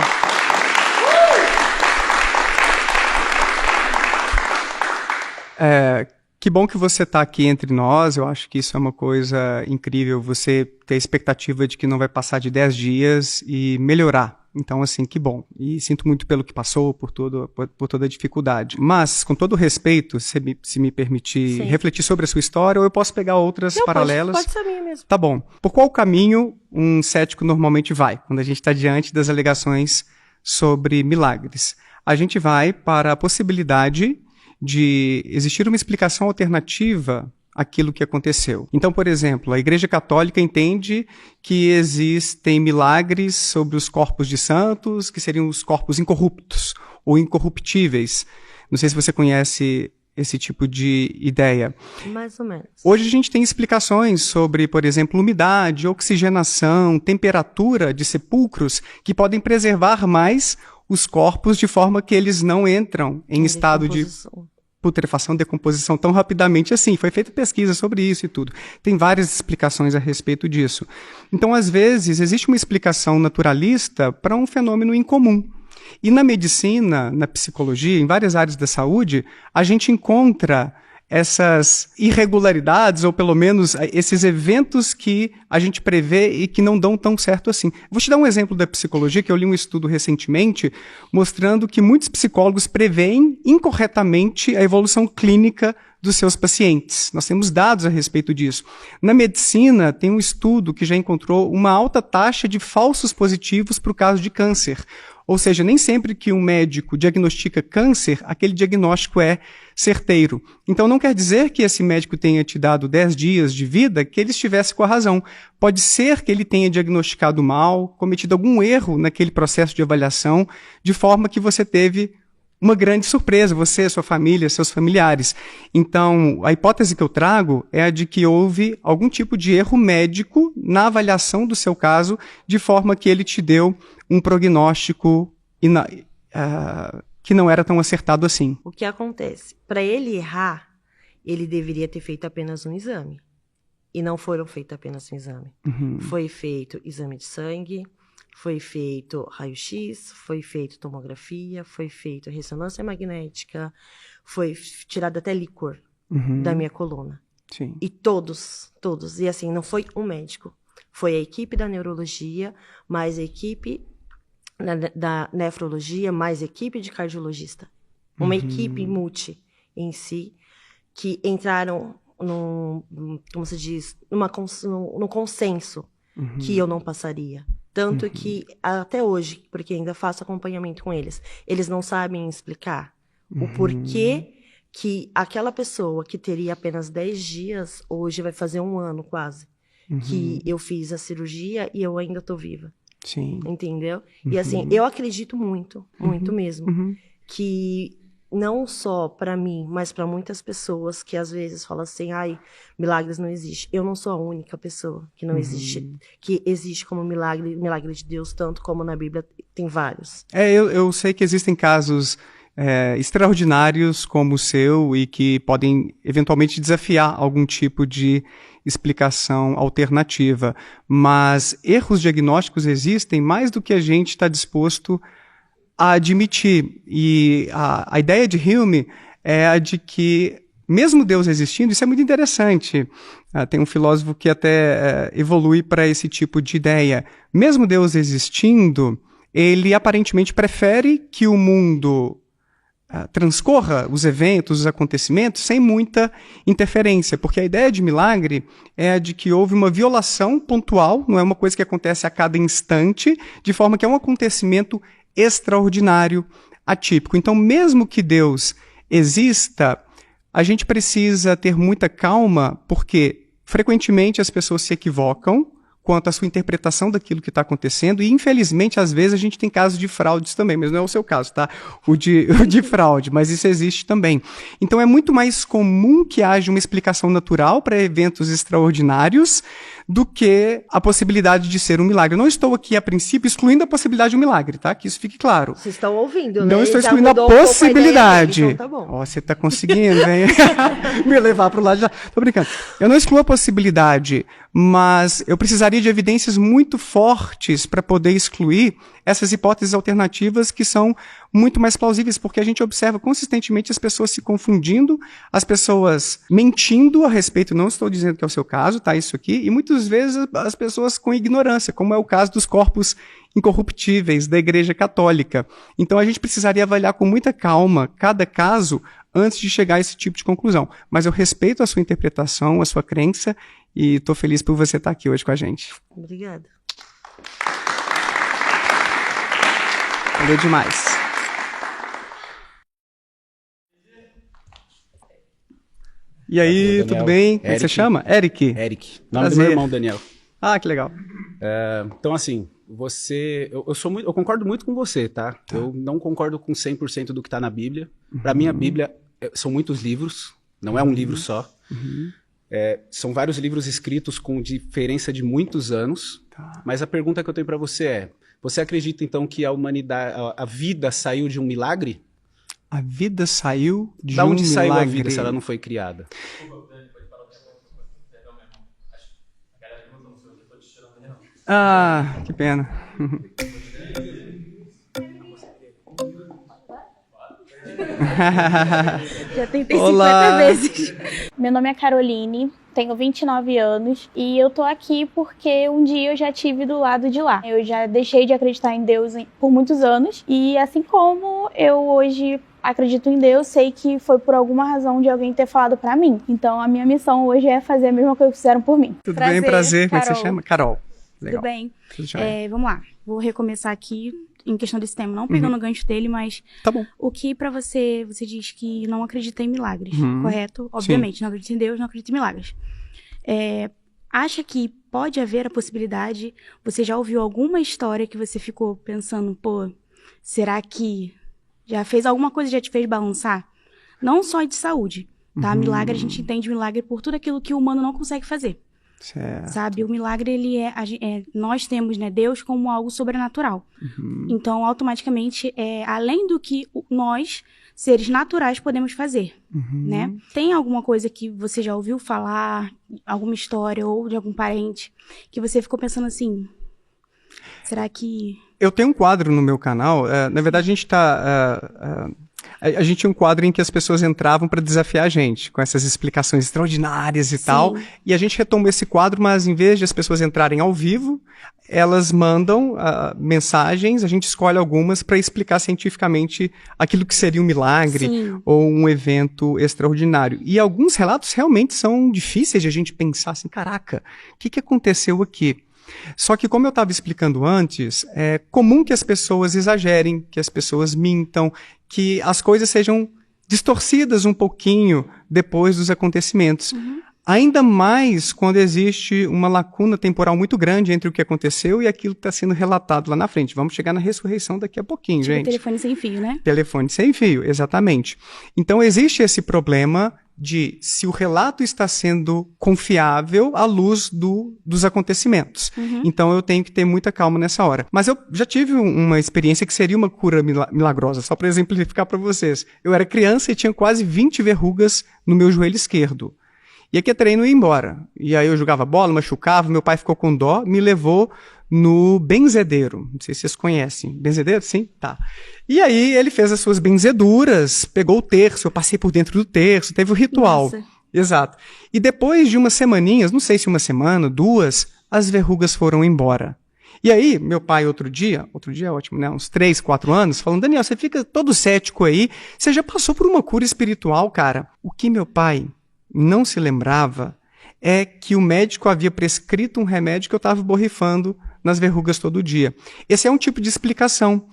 Que bom que você está aqui entre nós, eu acho que isso é uma coisa incrível, você ter a expectativa de que não vai passar de 10 dias e melhorar. Então, assim, que bom. E sinto muito pelo que passou, por toda a dificuldade. Mas, com todo respeito, se me permitir refletir sobre a sua história, ou eu posso pegar outras paralelas. Pode ser a minha mesmo. Tá bom. Por qual caminho um cético normalmente vai, quando a gente está diante das alegações sobre milagres? A gente vai para a possibilidade de existir uma explicação alternativa àquilo que aconteceu. Então, por exemplo, a Igreja Católica entende que existem milagres sobre os corpos de santos, que seriam os corpos incorruptos ou incorruptíveis. Não sei se você conhece esse tipo de ideia. Mais ou menos. Hoje a gente tem explicações sobre, por exemplo, umidade, oxigenação, temperatura de sepulcros que podem preservar mais os corpos de forma que eles não entram em estado de putrefação, decomposição tão rapidamente assim. Foi feita pesquisa sobre isso e tudo. Tem várias explicações a respeito disso. Então, às vezes, existe uma explicação naturalista para um fenômeno incomum. E na medicina, na psicologia, em várias áreas da saúde, a gente encontra essas irregularidades, ou pelo menos esses eventos que a gente prevê e que não dão tão certo assim. Vou te dar um exemplo da psicologia, que eu li um estudo recentemente, mostrando que muitos psicólogos preveem incorretamente a evolução clínica dos seus pacientes. Nós temos dados a respeito disso. Na medicina, tem um estudo que já encontrou uma alta taxa de falsos positivos para o caso de câncer. Ou seja, nem sempre que um médico diagnostica câncer, aquele diagnóstico é certeiro. Então não quer dizer que esse médico tenha te dado 10 dias de vida que ele estivesse com a razão. Pode ser que ele tenha diagnosticado mal, cometido algum erro naquele processo de avaliação, de forma que você teve uma grande surpresa, você, sua família, seus familiares. Então, a hipótese que eu trago é a de que houve algum tipo de erro médico na avaliação do seu caso, de forma que ele te deu um prognóstico que não era tão acertado assim. O que acontece? Para ele errar, ele deveria ter feito apenas um exame. E não foram feitos apenas um exame. Uhum. Foi feito exame de sangue, foi feito raio-x, foi feito tomografia, foi feito ressonância magnética, foi tirado até líquor da minha coluna. Sim. E todos. E assim, não foi um médico. Foi a equipe da neurologia, mais a equipe da nefrologia, mais a equipe de cardiologista. Uma equipe multi em si, que entraram como se diz, no consenso que eu não passaria. Tanto que, até hoje, porque ainda faço acompanhamento com eles, eles não sabem explicar o porquê que aquela pessoa que teria apenas 10 dias, hoje vai fazer 1 ano quase, que eu fiz a cirurgia e eu ainda estou viva. Sim. Entendeu? E assim, eu acredito muito mesmo, que não só para mim, mas para muitas pessoas que às vezes falam assim, ai, milagres não existem. Eu não sou a única pessoa que não existe, que existe como milagre de Deus, tanto como na Bíblia tem vários. Eu sei que existem casos extraordinários como o seu e que podem eventualmente desafiar algum tipo de explicação alternativa, mas erros diagnósticos existem mais do que a gente está disposto a admitir. E a ideia de Hume é a de que, mesmo Deus existindo, isso é muito interessante. Tem um filósofo que até evolui para esse tipo de ideia. Mesmo Deus existindo, ele aparentemente prefere que o mundo transcorra os eventos, os acontecimentos, sem muita interferência, porque a ideia de milagre é a de que houve uma violação pontual, não é uma coisa que acontece a cada instante, de forma que é um acontecimento extraordinário, atípico. Então, mesmo que Deus exista, a gente precisa ter muita calma, porque frequentemente as pessoas se equivocam quanto à sua interpretação daquilo que está acontecendo, e infelizmente às vezes a gente tem casos de fraudes também, mas não é o seu caso, tá? O de fraude, mas isso existe também. Então é muito mais comum que haja uma explicação natural para eventos extraordinários do que a possibilidade de ser um milagre. Eu não estou aqui, a princípio, excluindo a possibilidade de um milagre, tá? Que isso fique claro. Vocês estão ouvindo, né? Não estou excluindo a possibilidade. Então tá bom. Ó, você está conseguindo, hein? Me levar para o lado de lá. Tô brincando. Eu não excluo a possibilidade, mas eu precisaria de evidências muito fortes para poder excluir essas hipóteses alternativas que são muito mais plausíveis, porque a gente observa consistentemente as pessoas se confundindo, as pessoas mentindo a respeito, não estou dizendo que é o seu caso, tá, isso aqui, e muitas vezes as pessoas com ignorância, como é o caso dos corpos incorruptíveis da Igreja Católica. Então a gente precisaria avaliar com muita calma cada caso antes de chegar a esse tipo de conclusão. Mas eu respeito a sua interpretação, a sua crença, e estou feliz por você estar aqui hoje com a gente. Obrigada. Valeu demais. E aí, tudo bem? Como você chama? Eric. Eric. Nome do meu irmão, Daniel. Ah, que legal. Então, assim, eu concordo muito com você, tá? Eu não concordo com 100% do que está na Bíblia. Para mim, a Bíblia são muitos livros, não é um livro só. São vários livros escritos com diferença de muitos anos. Mas a pergunta que eu tenho para você é: você acredita então que a humanidade, a vida saiu de um milagre? A vida saiu de um milagre. Da onde saiu a vida se ela não foi criada? Ah, que pena. Já tentei Olá. 50 vezes. Meu nome é Caroline, tenho 29 anos e eu tô aqui porque um dia eu já tive do lado de lá. Eu já deixei de acreditar em Deus por muitos anos e assim como eu hoje acredito em Deus, sei que foi por alguma razão de alguém ter falado pra mim. Então a minha missão hoje é fazer a mesma coisa que fizeram por mim. Tudo bem, prazer. Como é que você chama? Carol. Legal. Tudo bem. Tudo jóia. Vamos lá, vou recomeçar aqui em questão desse tema, não pegando o gancho dele, mas tá bom. O que pra você diz que não acredita em milagres, Uhum. correto? Obviamente, Sim. não acredita em Deus, não acredita em milagres. Acha que pode haver a possibilidade, você já ouviu alguma história que você ficou pensando, pô, será que já fez alguma coisa que já te fez balançar? Não só de saúde, tá? Milagre, a gente entende milagre por tudo aquilo que o humano não consegue fazer. Certo. Sabe, o milagre, ele nós temos, né, Deus como algo sobrenatural. Então, automaticamente, além do que nós, seres naturais, podemos fazer, né? Tem alguma coisa que você já ouviu falar, alguma história ou de algum parente, que você ficou pensando assim, será que... Eu tenho um quadro no meu canal, na verdade a gente a gente tinha um quadro em que as pessoas entravam para desafiar a gente, com essas explicações extraordinárias e tal, e a gente retomou esse quadro, mas em vez de as pessoas entrarem ao vivo, elas mandam mensagens, a gente escolhe algumas para explicar cientificamente aquilo que seria um milagre ou um evento extraordinário. E alguns relatos realmente são difíceis de a gente pensar assim, caraca, o que aconteceu aqui? Só que, como eu estava explicando antes, é comum que as pessoas exagerem, que as pessoas mintam, que as coisas sejam distorcidas um pouquinho depois dos acontecimentos. Ainda mais quando existe uma lacuna temporal muito grande entre o que aconteceu e aquilo que está sendo relatado lá na frente. Vamos chegar na ressurreição daqui a pouquinho, gente. Telefone sem fio, né? Telefone sem fio, exatamente. Então, existe esse problema de se o relato está sendo confiável à luz dos acontecimentos. Então eu tenho que ter muita calma nessa hora. Mas eu já tive uma experiência que seria uma cura milagrosa, só para exemplificar para vocês. Eu era criança e tinha quase 20 verrugas no meu joelho esquerdo. E aqui a treino ia embora. E aí eu jogava bola, machucava, meu pai ficou com dó, me levou no benzedeiro. Não sei se vocês conhecem. Benzedeiro? Sim? Tá. E aí ele fez as suas benzeduras, pegou o terço, eu passei por dentro do terço, teve o ritual. Nossa. Exato. E depois de umas semaninhas, não sei se uma semana, 2, as verrugas foram embora. E aí, meu pai outro dia é ótimo, né? Uns 3, 4 anos, falando, Daniel, você fica todo cético aí, você já passou por uma cura espiritual, cara. O que meu pai não se lembrava é que o médico havia prescrito um remédio que eu estava borrifando nas verrugas todo dia. Esse é um tipo de explicação.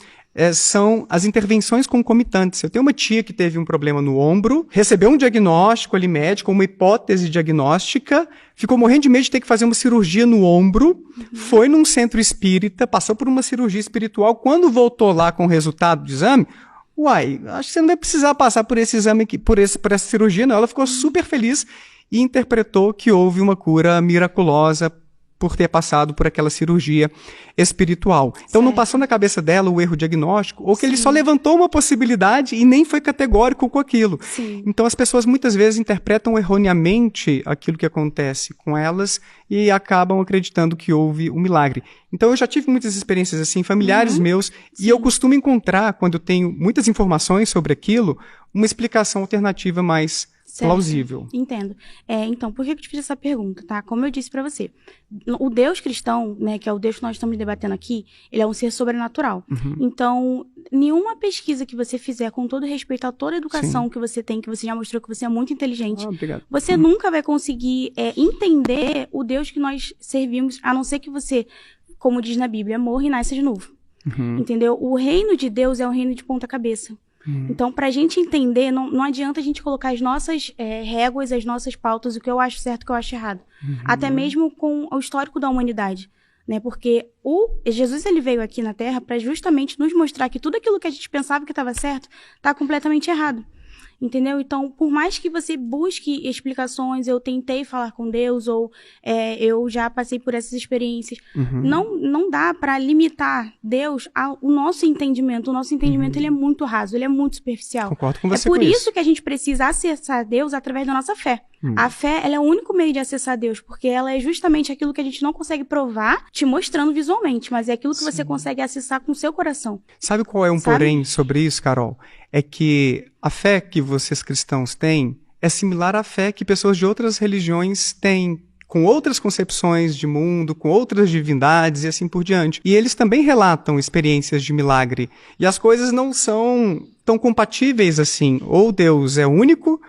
São as intervenções concomitantes. Eu tenho uma tia que teve um problema no ombro, recebeu um diagnóstico ali médico, uma hipótese diagnóstica, ficou morrendo de medo de ter que fazer uma cirurgia no ombro, foi num centro espírita, passou por uma cirurgia espiritual, quando voltou lá com o resultado do exame, uai, acho que você não vai precisar passar por esse exame aqui, por essa cirurgia, não. Ela ficou super feliz e interpretou que houve uma cura miraculosa por ter passado por aquela cirurgia espiritual. Então não passou na cabeça dela o erro diagnóstico, ou que ele só levantou uma possibilidade e nem foi categórico com aquilo. Então as pessoas muitas vezes interpretam erroneamente aquilo que acontece com elas e acabam acreditando que houve um milagre. Então eu já tive muitas experiências assim, familiares meus, e eu costumo encontrar, quando eu tenho muitas informações sobre aquilo, uma explicação alternativa mais plausível. Entendo. Então, por que eu te fiz essa pergunta, tá? Como eu disse pra você, o Deus cristão, né, que é o Deus que nós estamos debatendo aqui, ele é um ser sobrenatural. Então, nenhuma pesquisa que você fizer, com todo respeito a toda a educação que você tem, que você já mostrou que você é muito inteligente, você nunca vai conseguir entender o Deus que nós servimos, a não ser que você, como diz na Bíblia, morra e nasça de novo. Entendeu? O reino de Deus é um reino de ponta cabeça. Então, pra gente entender, não adianta a gente colocar as nossas réguas, as nossas pautas, o que eu acho certo e o que eu acho errado. Até mesmo com o histórico da humanidade, né? Porque Jesus, ele veio aqui na Terra para justamente nos mostrar que tudo aquilo que a gente pensava que estava certo, está completamente errado. entendeu? Então, por mais que você busque explicações, eu tentei falar com Deus, ou eu já passei por essas experiências, não dá para limitar Deus ao nosso entendimento. O nosso entendimento ele é muito raso, ele é muito superficial. Concordo com você É por com isso que a gente precisa acessar Deus através da nossa fé. A fé, ela é o único meio de acessar Deus, porque ela é justamente aquilo que a gente não consegue provar te mostrando visualmente, mas é aquilo que você consegue acessar com o seu coração. Sabe qual é um porém sobre isso, Carol? É que a fé que vocês cristãos têm é similar à fé que pessoas de outras religiões têm, com outras concepções de mundo, com outras divindades e assim por diante. E eles também relatam experiências de milagre. E as coisas não são tão compatíveis assim. Ou Deus é único,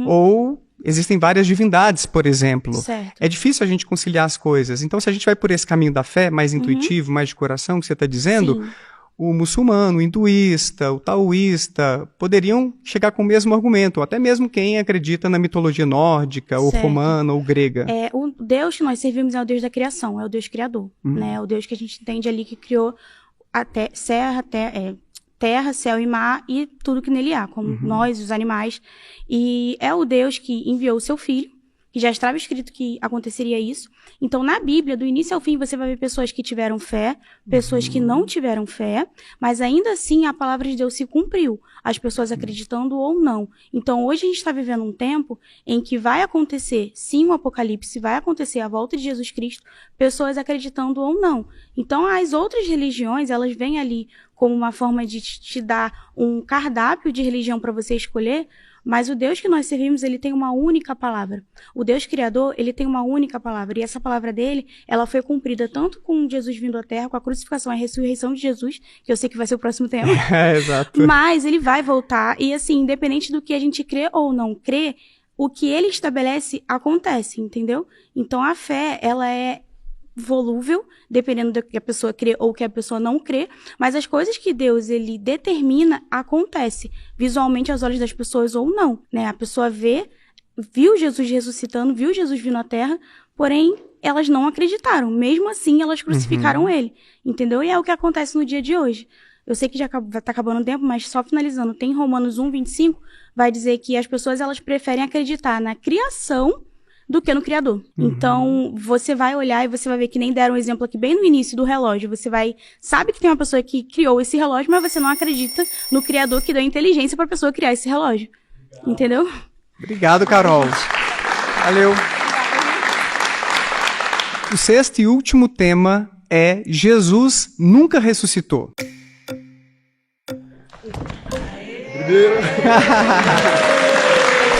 ou existem várias divindades, por exemplo. Certo. É difícil a gente conciliar as coisas. Então, se a gente vai por esse caminho da fé, mais intuitivo, mais de coração, que você está dizendo, o muçulmano, o hinduísta, o taoísta poderiam chegar com o mesmo argumento, ou até mesmo quem acredita na mitologia nórdica, ou romana, ou grega. O Deus que nós servimos é o Deus da criação, é o Deus criador, né? É o Deus que a gente entende ali que criou terra, céu e mar e tudo que nele há, como nós, os animais. E é o Deus que enviou o seu filho, que já estava escrito que aconteceria isso. Então, na Bíblia, do início ao fim, você vai ver pessoas que tiveram fé, pessoas que não tiveram fé, mas ainda assim a palavra de Deus se cumpriu, as pessoas acreditando ou não. Então, hoje a gente está vivendo um tempo em que vai acontecer, sim, o apocalipse, vai acontecer a volta de Jesus Cristo, pessoas acreditando ou não. Então, as outras religiões, elas vêm ali como uma forma de te dar um cardápio de religião para você escolher, mas o Deus que nós servimos, ele tem uma única palavra. O Deus Criador, ele tem uma única palavra. E essa palavra dele, ela foi cumprida tanto com Jesus vindo à Terra, com a crucificação e a ressurreição de Jesus, que eu sei que vai ser o próximo tema. Exato. Mas ele vai voltar. E assim, independente do que a gente crê ou não crê, o que ele estabelece, acontece, entendeu? Então a fé, ela é volúvel, dependendo do que a pessoa crê ou que a pessoa não crê, mas as coisas que Deus, ele determina, acontece visualmente aos olhos das pessoas ou não, né? A pessoa viu Jesus ressuscitando, viu Jesus vindo à Terra, porém, elas não acreditaram. Mesmo assim, elas crucificaram ele, entendeu? E é o que acontece no dia de hoje. Eu sei que já tá acabando o tempo, mas só finalizando, tem Romanos 1:25, vai dizer que as pessoas, elas preferem acreditar na criação do que no Criador. Então, você vai olhar e você vai ver que nem deram um exemplo aqui bem no início do relógio. Você sabe que tem uma pessoa que criou esse relógio, mas você não acredita no Criador que deu inteligência para a pessoa criar esse relógio. Entendeu? Obrigado, Carol. Valeu. O sexto e último tema é Jesus nunca ressuscitou.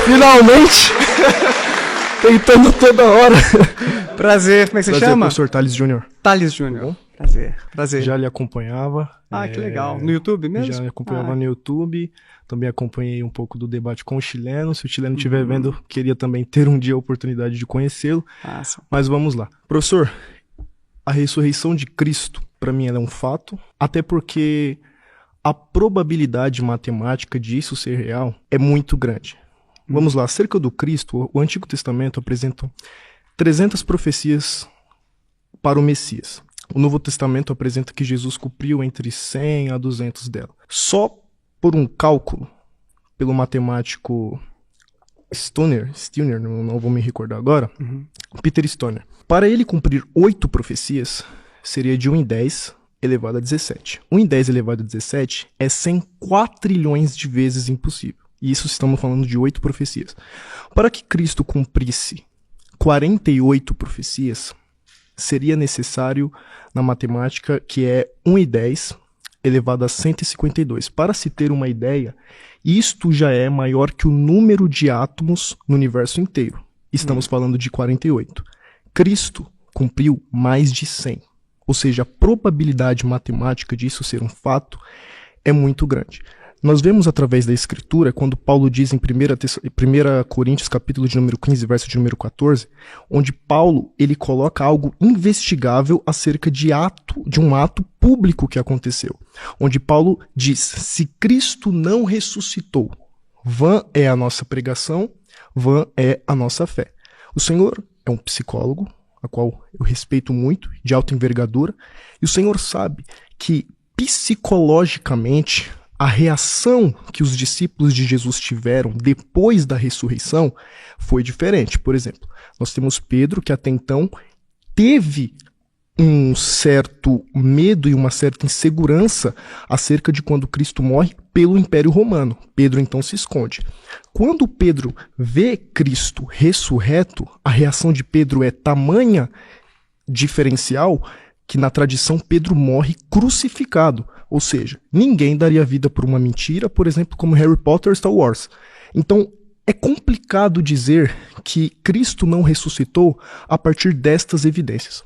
Finalmente! Tentando toda hora. Prazer, como é que você chama? Professor Thales Júnior. Thales Júnior. Prazer. Já lhe acompanhava. Que legal. No YouTube mesmo? Já acompanhava no YouTube. Também acompanhei um pouco do debate com o chileno. Se o chileno estiver vendo, queria também ter um dia a oportunidade de conhecê-lo. Mas vamos lá. Professor, a ressurreição de Cristo, para mim, ela é um fato. Até porque a probabilidade matemática disso ser real é muito grande. Vamos lá, acerca do Cristo, o Antigo Testamento apresenta 300 profecias para o Messias. O Novo Testamento apresenta que Jesus cumpriu entre 100 a 200 delas. Só por um cálculo, pelo matemático Stoner, não vou me recordar agora, Peter Stoner. Para ele cumprir 8 profecias, seria de 1 em 10 elevado a 17. 1 em 10 elevado a 17 é 100 quatrilhões de vezes impossível. E isso estamos falando de 8 profecias. Para que Cristo cumprisse 48 profecias, seria necessário, na matemática, que é 1 em 10 elevado a 152. Para se ter uma ideia, isto já é maior que o número de átomos no universo inteiro. Estamos falando de 48. Cristo cumpriu mais de 100. Ou seja, a probabilidade matemática disso ser um fato é muito grande. Nós vemos através da Escritura, quando Paulo diz em 1 Coríntios, capítulo de número 15, verso de número 14, onde Paulo ele coloca algo investigável acerca de um ato público que aconteceu. Onde Paulo diz, se Cristo não ressuscitou, vã é a nossa pregação, vã é a nossa fé. O Senhor é um psicólogo, a qual eu respeito muito, de alta envergadura, e o Senhor sabe que psicologicamente A reação que os discípulos de Jesus tiveram depois da ressurreição foi diferente. Por exemplo, nós temos Pedro, que até então teve um certo medo e uma certa insegurança acerca de quando Cristo morre pelo Império Romano. Pedro então se esconde. Quando Pedro vê Cristo ressurreto, a reação de Pedro é tamanha diferencial que na tradição Pedro morre crucificado. Ou seja, ninguém daria vida por uma mentira, por exemplo, como Harry Potter ou Star Wars. Então, é complicado dizer que Cristo não ressuscitou a partir destas evidências.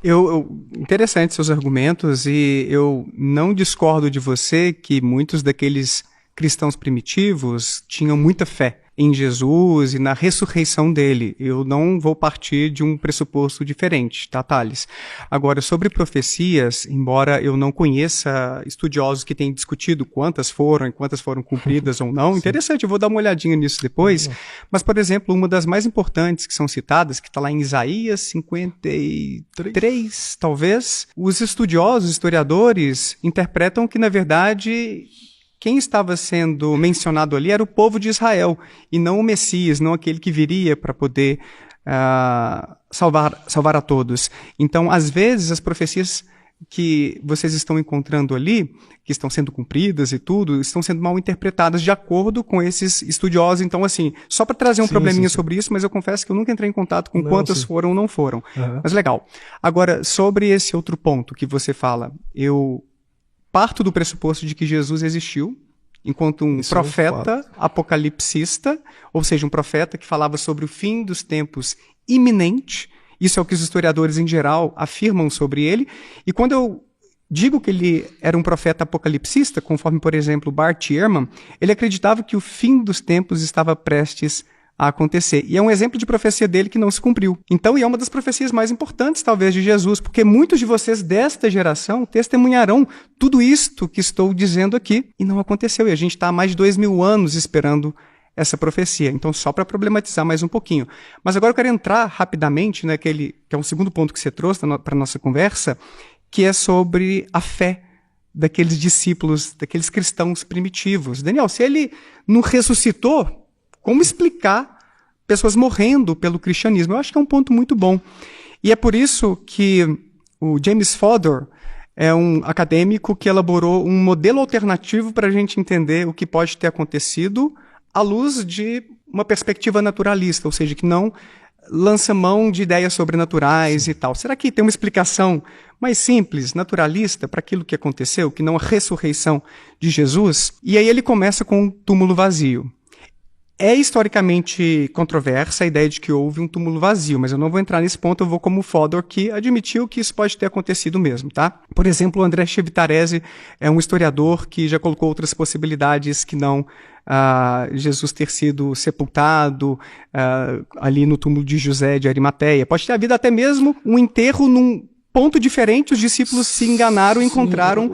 Interessante seus argumentos, e eu não discordo de você que muitos daqueles cristãos primitivos tinham muita fé em Jesus e na ressurreição dele. Eu não vou partir de um pressuposto diferente, tá, Thales? Agora, sobre profecias, embora eu não conheça estudiosos que tenham discutido quantas foram cumpridas ou não, interessante, eu vou dar uma olhadinha nisso depois, mas, por exemplo, uma das mais importantes que são citadas, que está lá em Isaías 53, talvez, os estudiosos, historiadores, interpretam que, na verdade, quem estava sendo mencionado ali era o povo de Israel, e não o Messias, não aquele que viria para poder salvar a todos. Então, às vezes, as profecias que vocês estão encontrando ali, que estão sendo cumpridas e tudo, estão sendo mal interpretadas de acordo com esses estudiosos. Então, assim, só para trazer um probleminha sobre isso, mas eu confesso que eu nunca entrei em contato com quantas foram ou não foram. Mas legal. Agora, sobre esse outro ponto que você fala, eu parto do pressuposto de que Jesus existiu enquanto um profeta apocalipsista, ou seja, um profeta que falava sobre o fim dos tempos iminente. Isso é o que os historiadores em geral afirmam sobre ele. E quando eu digo que ele era um profeta apocalipsista, conforme, por exemplo, Bart Ehrman, ele acreditava que o fim dos tempos estava prestes a acontecer. E é um exemplo de profecia dele que não se cumpriu. Então, e é uma das profecias mais importantes, talvez, de Jesus, porque muitos de vocês desta geração testemunharão tudo isto que estou dizendo aqui, e não aconteceu. E a gente está há mais de 2000 anos esperando essa profecia. Então, só para problematizar mais um pouquinho. Mas agora eu quero entrar rapidamente naquele, que é um segundo ponto que você trouxe para a nossa conversa, que é sobre a fé daqueles discípulos, daqueles cristãos primitivos. Daniel, se ele não ressuscitou, como explicar pessoas morrendo pelo cristianismo? Eu acho que é um ponto muito bom. E é por isso que o James Fodor é um acadêmico que elaborou um modelo alternativo para a gente entender o que pode ter acontecido à luz de uma perspectiva naturalista, ou seja, que não lança mão de ideias sobrenaturais e tal. Será que tem uma explicação mais simples, naturalista, para aquilo que aconteceu, que não a ressurreição de Jesus? E aí ele começa com um túmulo vazio. É historicamente controversa a ideia de que houve um túmulo vazio, mas eu não vou entrar nesse ponto, eu vou como o Fodor, que admitiu que isso pode ter acontecido mesmo, tá? Por exemplo, o André Chevitarese é um historiador que já colocou outras possibilidades que não Jesus ter sido sepultado ali no túmulo de José de Arimateia. Pode ter havido até mesmo um enterro num ponto diferente, os discípulos se enganaram e encontraram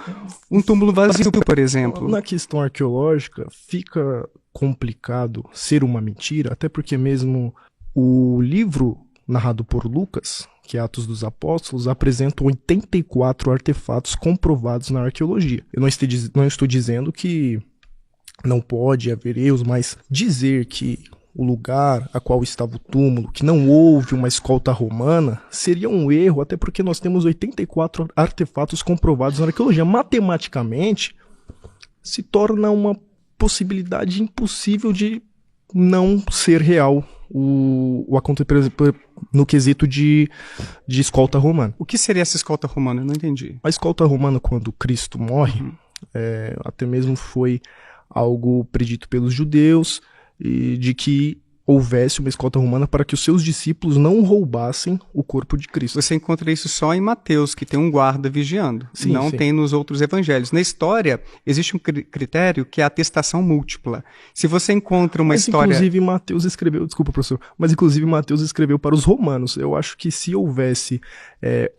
um túmulo vazio, por exemplo. Na questão arqueológica, fica complicado ser uma mentira, até porque mesmo o livro narrado por Lucas, que é Atos dos Apóstolos, apresenta 84 artefatos comprovados na arqueologia. Eu não estou dizendo que não pode haver erros, mas dizer que o lugar a qual estava o túmulo, que não houve uma escolta romana, seria um erro, até porque nós temos 84 artefatos comprovados na arqueologia. Matematicamente, se torna uma possibilidade impossível de não ser real o acontecer no quesito de escolta romana. O que seria essa escolta romana? Eu não entendi. A escolta romana, quando Cristo morre, até mesmo foi algo predito pelos judeus, e de que houvesse uma escolta romana para que os seus discípulos não roubassem o corpo de Cristo. Você encontra isso só em Mateus, que tem um guarda vigiando. Sim, não tem nos outros evangelhos. Na história, existe um critério que é a atestação múltipla. Se você encontra uma história... Inclusive, Mateus escreveu... Desculpa, professor. Mas, inclusive, Mateus escreveu para os romanos. Eu acho que se houvesse,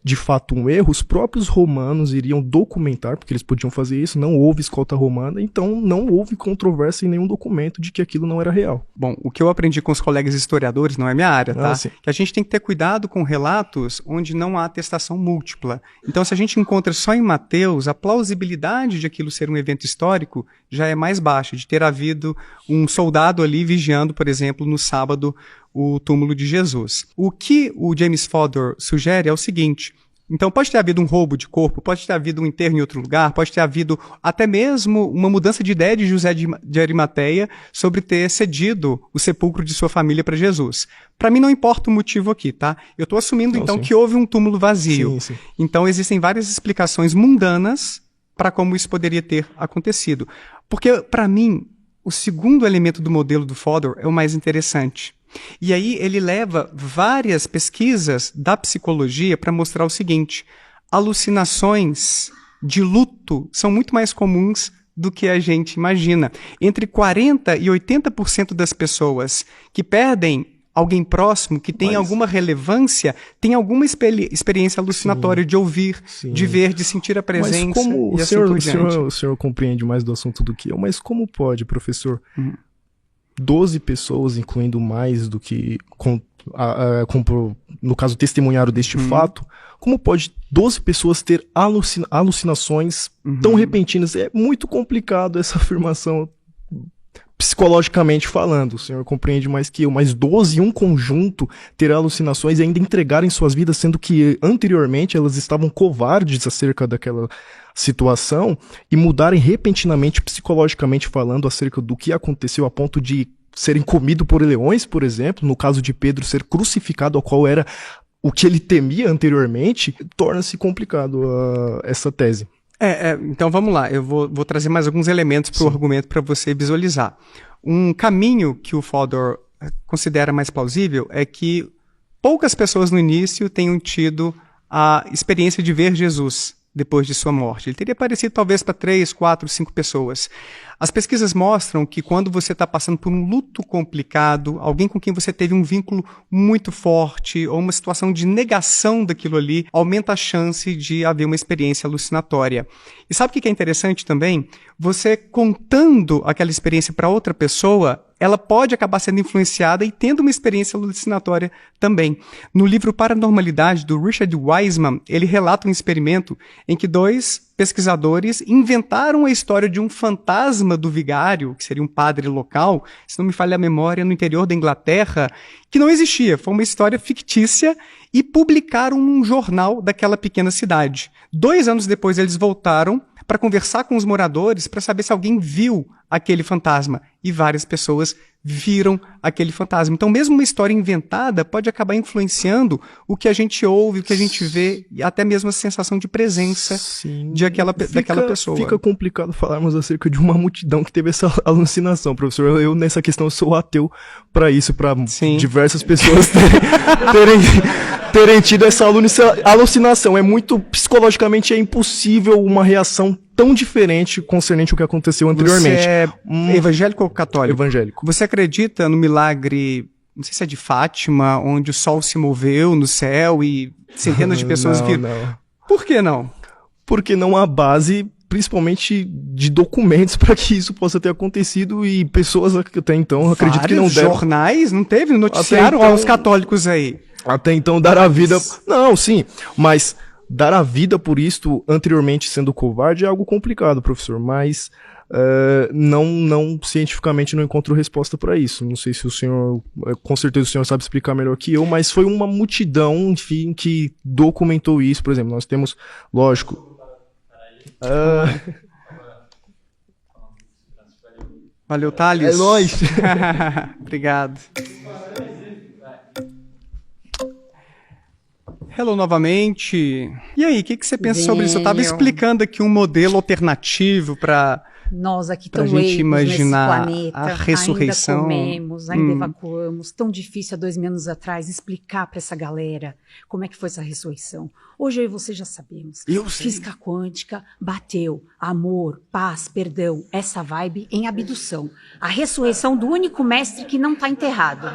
de fato, um erro, os próprios romanos iriam documentar, porque eles podiam fazer isso, não houve escolta romana, então não houve controvérsia em nenhum documento de que aquilo não era real. Bom, o que eu aprendi aprendi com os colegas historiadores, não é minha área, tá? Sim. Que a gente tem que ter cuidado com relatos onde não há atestação múltipla. Então, se a gente encontra só em Mateus, a plausibilidade de aquilo ser um evento histórico já é mais baixa, de ter havido um soldado ali vigiando, por exemplo, no sábado, o túmulo de Jesus. O que o James Fodor sugere é o seguinte: então pode ter havido um roubo de corpo, pode ter havido um enterro em outro lugar, pode ter havido até mesmo uma mudança de ideia de José de Arimateia sobre ter cedido o sepulcro de sua família para Jesus. Para mim não importa o motivo aqui, tá? Eu estou assumindo então que houve um túmulo vazio. Sim. Então existem várias explicações mundanas para como isso poderia ter acontecido. Porque para mim o segundo elemento do modelo do Fodor é o mais interessante. E aí ele leva várias pesquisas da psicologia para mostrar o seguinte: alucinações de luto são muito mais comuns do que a gente imagina. Entre 40% e 80% das pessoas que perdem alguém próximo, que tem alguma relevância, tem alguma experiência alucinatória de ouvir, de ver, de sentir a presença. Mas como e assim por diante. o senhor compreende mais do assunto do que eu, mas como pode, professor, 12 pessoas, incluindo mais do que, no caso, testemunharam deste fato, como pode 12 pessoas ter alucinações tão repentinas? É muito complicado essa afirmação, psicologicamente falando. O senhor compreende mais que eu, mas 12 em um conjunto ter alucinações e ainda entregarem suas vidas, sendo que anteriormente elas estavam covardes acerca daquela situação, e mudarem repentinamente, psicologicamente falando, acerca do que aconteceu a ponto de serem comidos por leões, por exemplo, no caso de Pedro ser crucificado, ao qual era o que ele temia anteriormente, torna-se complicado essa tese. Então vamos lá, eu vou trazer mais alguns elementos para o argumento para você visualizar. Um caminho que o Fodor considera mais plausível é que poucas pessoas no início tenham tido a experiência de ver Jesus depois de sua morte. Ele teria aparecido talvez para 3, 4, 5 pessoas. As pesquisas mostram que quando você está passando por um luto complicado, alguém com quem você teve um vínculo muito forte, ou uma situação de negação daquilo ali, aumenta a chance de haver uma experiência alucinatória. E sabe o que é interessante também? Você contando aquela experiência para outra pessoa, ela pode acabar sendo influenciada e tendo uma experiência alucinatória também. No livro Paranormalidade, do Richard Wiseman, ele relata um experimento em que 2 pesquisadores inventaram a história de um fantasma do vigário, que seria um padre local, se não me falha a memória, no interior da Inglaterra, que não existia, foi uma história fictícia, e publicaram num jornal daquela pequena cidade. 2 anos depois eles voltaram para conversar com os moradores para saber se alguém viu aquele fantasma. E várias pessoas viram aquele fantasma. Então, mesmo uma história inventada pode acabar influenciando o que a gente ouve, o que a gente vê, e até mesmo a sensação de presença daquela pessoa. Fica complicado falarmos acerca de uma multidão que teve essa alucinação, professor. Eu nessa questão, eu sou ateu para isso, para diversas pessoas terem tido essa alucinação. É muito, psicologicamente, é impossível uma reação tão diferente concernente ao que aconteceu anteriormente. Você é evangélico ou católico? Evangélico. Você acredita no milagre, não sei se é de Fátima, onde o sol se moveu no céu e centenas de pessoas viram? Não. Por que não? Porque não há base, principalmente de documentos, para que isso possa ter acontecido, e pessoas até então, acredito que não deram. Jornais? Não teve? Noticiaram então, os católicos aí. Até então dar a vida... Não, sim, mas dar a vida por isto, anteriormente sendo covarde, é algo complicado, professor, mas não cientificamente não encontro resposta para isso. Não sei se o senhor, com certeza o senhor sabe explicar melhor que eu, mas foi uma multidão, enfim, que documentou isso. Por exemplo, nós temos, lógico... Valeu, Thales. É nóis. Obrigado. Hello novamente. E aí, o que você pensa sobre isso? Eu estava explicando aqui um modelo alternativo para nós aqui pra tão gente leigos imaginar nesse planeta, a ressurreição. ainda comemos, ainda evacuamos. Tão difícil há 2000 anos atrás explicar para essa galera como é que foi essa ressurreição. Hoje eu e você já sabemos. Física quântica bateu amor, paz, perdão, essa vibe em abdução. A ressurreição do único mestre que não está enterrado.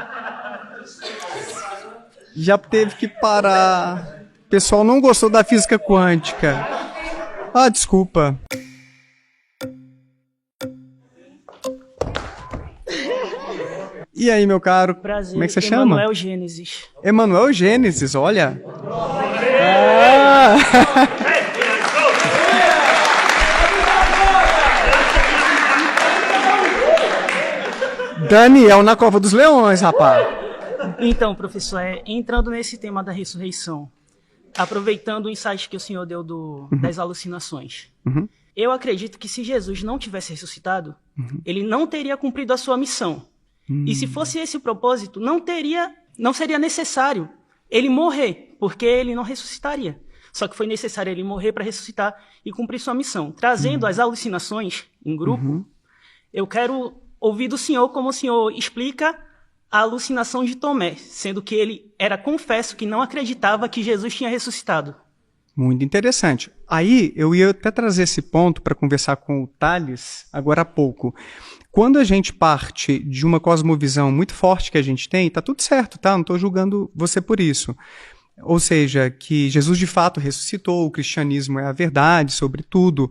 Já teve que parar. O pessoal não gostou da física quântica. Ah, desculpa. E aí, meu caro? Prazer. Como é que você chama? Emanuel Gênesis. Emanuel Gênesis, olha. Ah. Daniel na Cova dos Leões, rapaz. Então, professor, entrando nesse tema da ressurreição, aproveitando o insight que o senhor deu das alucinações, eu acredito que se Jesus não tivesse ressuscitado, ele não teria cumprido a sua missão. E se fosse esse o propósito, não seria necessário ele morrer, porque ele não ressuscitaria. Só que foi necessário ele morrer para ressuscitar e cumprir sua missão. Trazendo as alucinações em grupo, eu quero ouvir do senhor como o senhor explica a alucinação de Tomé, sendo que ele era confesso que não acreditava que Jesus tinha ressuscitado. Muito interessante. Aí eu ia até trazer esse ponto para conversar com o Thales agora há pouco. Quando a gente parte de uma cosmovisão muito forte que a gente tem, tá tudo certo, tá? Não estou julgando você por isso. Ou seja, que Jesus de fato ressuscitou, o cristianismo é a verdade sobre tudo.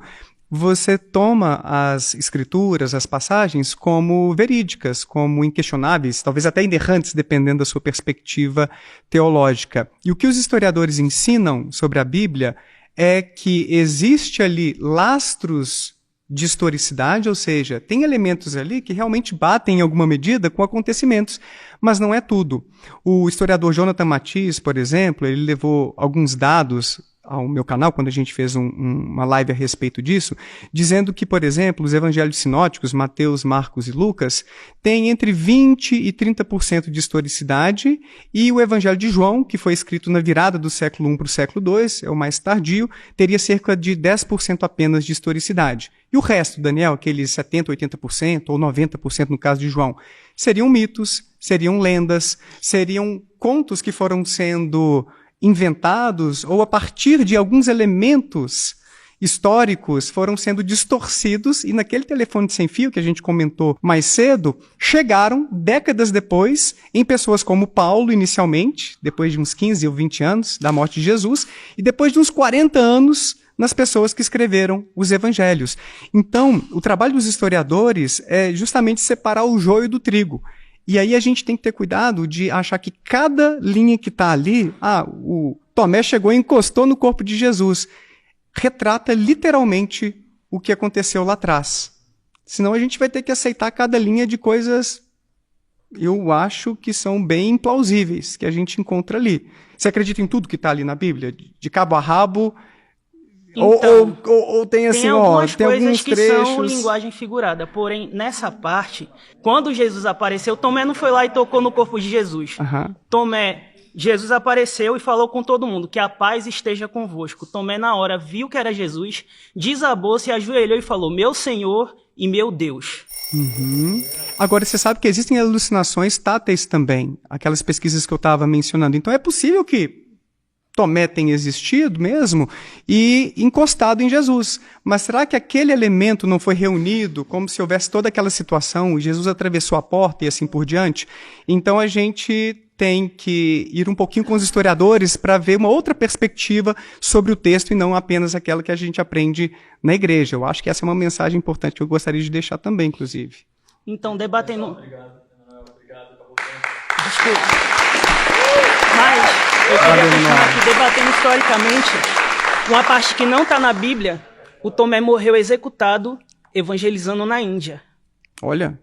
Você toma as escrituras, as passagens, como verídicas, como inquestionáveis, talvez até inerrantes, dependendo da sua perspectiva teológica. E o que os historiadores ensinam sobre a Bíblia é que existe ali lastros de historicidade, ou seja, tem elementos ali que realmente batem em alguma medida com acontecimentos, mas não é tudo. O historiador Jonathan Matisse, por exemplo, ele levou alguns dados ao meu canal, quando a gente fez uma live a respeito disso, dizendo que, por exemplo, os evangelhos sinóticos, Mateus, Marcos e Lucas, têm entre 20% e 30% de historicidade, e o evangelho de João, que foi escrito na virada do século I para o século II, é o mais tardio, teria cerca de 10% apenas de historicidade. E o resto, Daniel, aqueles 70%, 80% ou 90% no caso de João, seriam mitos, seriam lendas, seriam contos que foram sendo inventados ou a partir de alguns elementos históricos foram sendo distorcidos e naquele telefone sem fio que a gente comentou mais cedo, chegaram décadas depois em pessoas como Paulo inicialmente, depois de uns 15 ou 20 anos da morte de Jesus e depois de uns 40 anos nas pessoas que escreveram os evangelhos. Então, o trabalho dos historiadores é justamente separar o joio do trigo. E aí a gente tem que ter cuidado de achar que cada linha que está ali, o Tomé chegou e encostou no corpo de Jesus, retrata literalmente o que aconteceu lá atrás. Senão a gente vai ter que aceitar cada linha de coisas, eu acho que são bem implausíveis, que a gente encontra ali. Você acredita em tudo que está ali na Bíblia? De cabo a rabo? Então, ou tem assim, tem algumas tem coisas alguns que trechos... são linguagem figurada. Porém, nessa parte, quando Jesus apareceu, Tomé não foi lá e tocou no corpo de Jesus. Jesus apareceu e falou com todo mundo, que a paz esteja convosco. Tomé, na hora, viu que era Jesus, desabou, se ajoelhou e falou, meu Senhor e meu Deus. Agora, você sabe que existem alucinações táteis também, aquelas pesquisas que eu estava mencionando. Então, é possível que Tomé tenha existido mesmo e encostado em Jesus. Mas será que aquele elemento não foi reunido como se houvesse toda aquela situação e Jesus atravessou a porta e assim por diante? Então a gente tem que ir um pouquinho com os historiadores para ver uma outra perspectiva sobre o texto e não apenas aquela que a gente aprende na igreja. Eu acho que essa é uma mensagem importante que eu gostaria de deixar também, inclusive. Então, debatendo... Desculpa. Mas... eu queria continuar aqui debatendo historicamente uma parte que não está na Bíblia. O Tomé morreu executado evangelizando na Índia. Olha,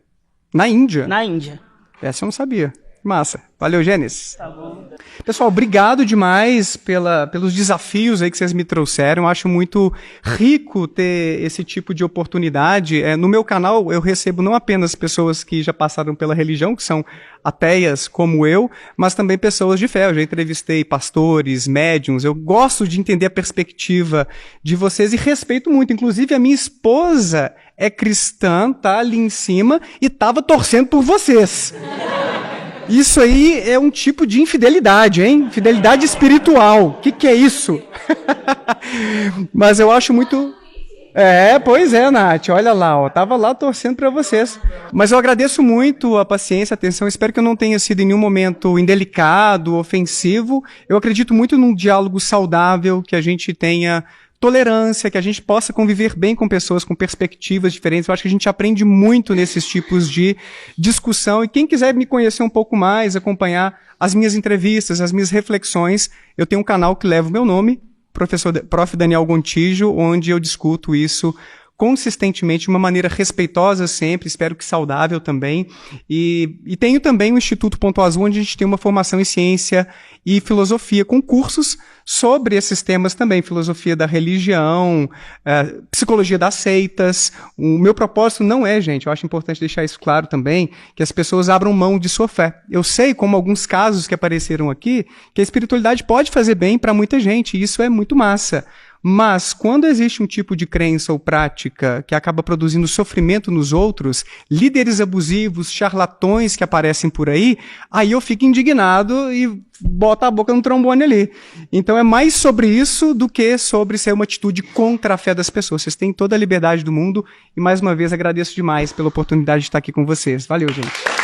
na Índia? Na Índia. Essa eu não sabia. Massa. Valeu, Gênesis. Tá bom. Pessoal, obrigado demais pelos desafios aí que vocês me trouxeram. Eu acho muito rico ter esse tipo de oportunidade. No meu canal, eu recebo não apenas pessoas que já passaram pela religião, que são ateias como eu, mas também pessoas de fé. Eu já entrevistei pastores, médiuns. Eu gosto de entender a perspectiva de vocês e respeito muito. Inclusive, a minha esposa é cristã, tá ali em cima, e estava torcendo por vocês. Isso aí é um tipo de infidelidade, hein? Fidelidade espiritual. O que é isso? Mas eu acho muito... pois é, Nath. Olha lá, ó. Tava lá torcendo para vocês. Mas eu agradeço muito a paciência, a atenção. Espero que eu não tenha sido em nenhum momento indelicado, ofensivo. Eu acredito muito num diálogo saudável, que a gente tenha tolerância, que a gente possa conviver bem com pessoas com perspectivas diferentes. Eu acho que a gente aprende muito nesses tipos de discussão. E quem quiser me conhecer um pouco mais, acompanhar as minhas entrevistas, as minhas reflexões, eu tenho um canal que leva o meu nome, Prof. Daniel Gontijo, onde eu discuto isso consistentemente, de uma maneira respeitosa sempre, espero que saudável também. E tenho também o Instituto Ponto Azul, onde a gente tem uma formação em ciência e filosofia, com cursos sobre esses temas também, filosofia da religião, psicologia das seitas. O meu propósito não é, gente, eu acho importante deixar isso claro também, que as pessoas abram mão de sua fé. Eu sei, como alguns casos que apareceram aqui, que a espiritualidade pode fazer bem para muita gente, e isso é muito massa. Mas, quando existe um tipo de crença ou prática que acaba produzindo sofrimento nos outros, líderes abusivos, charlatões que aparecem por aí, aí eu fico indignado e boto a boca no trombone ali. Então é mais sobre isso do que sobre ser uma atitude contra a fé das pessoas. Vocês têm toda a liberdade do mundo e, mais uma vez, agradeço demais pela oportunidade de estar aqui com vocês. Valeu, gente.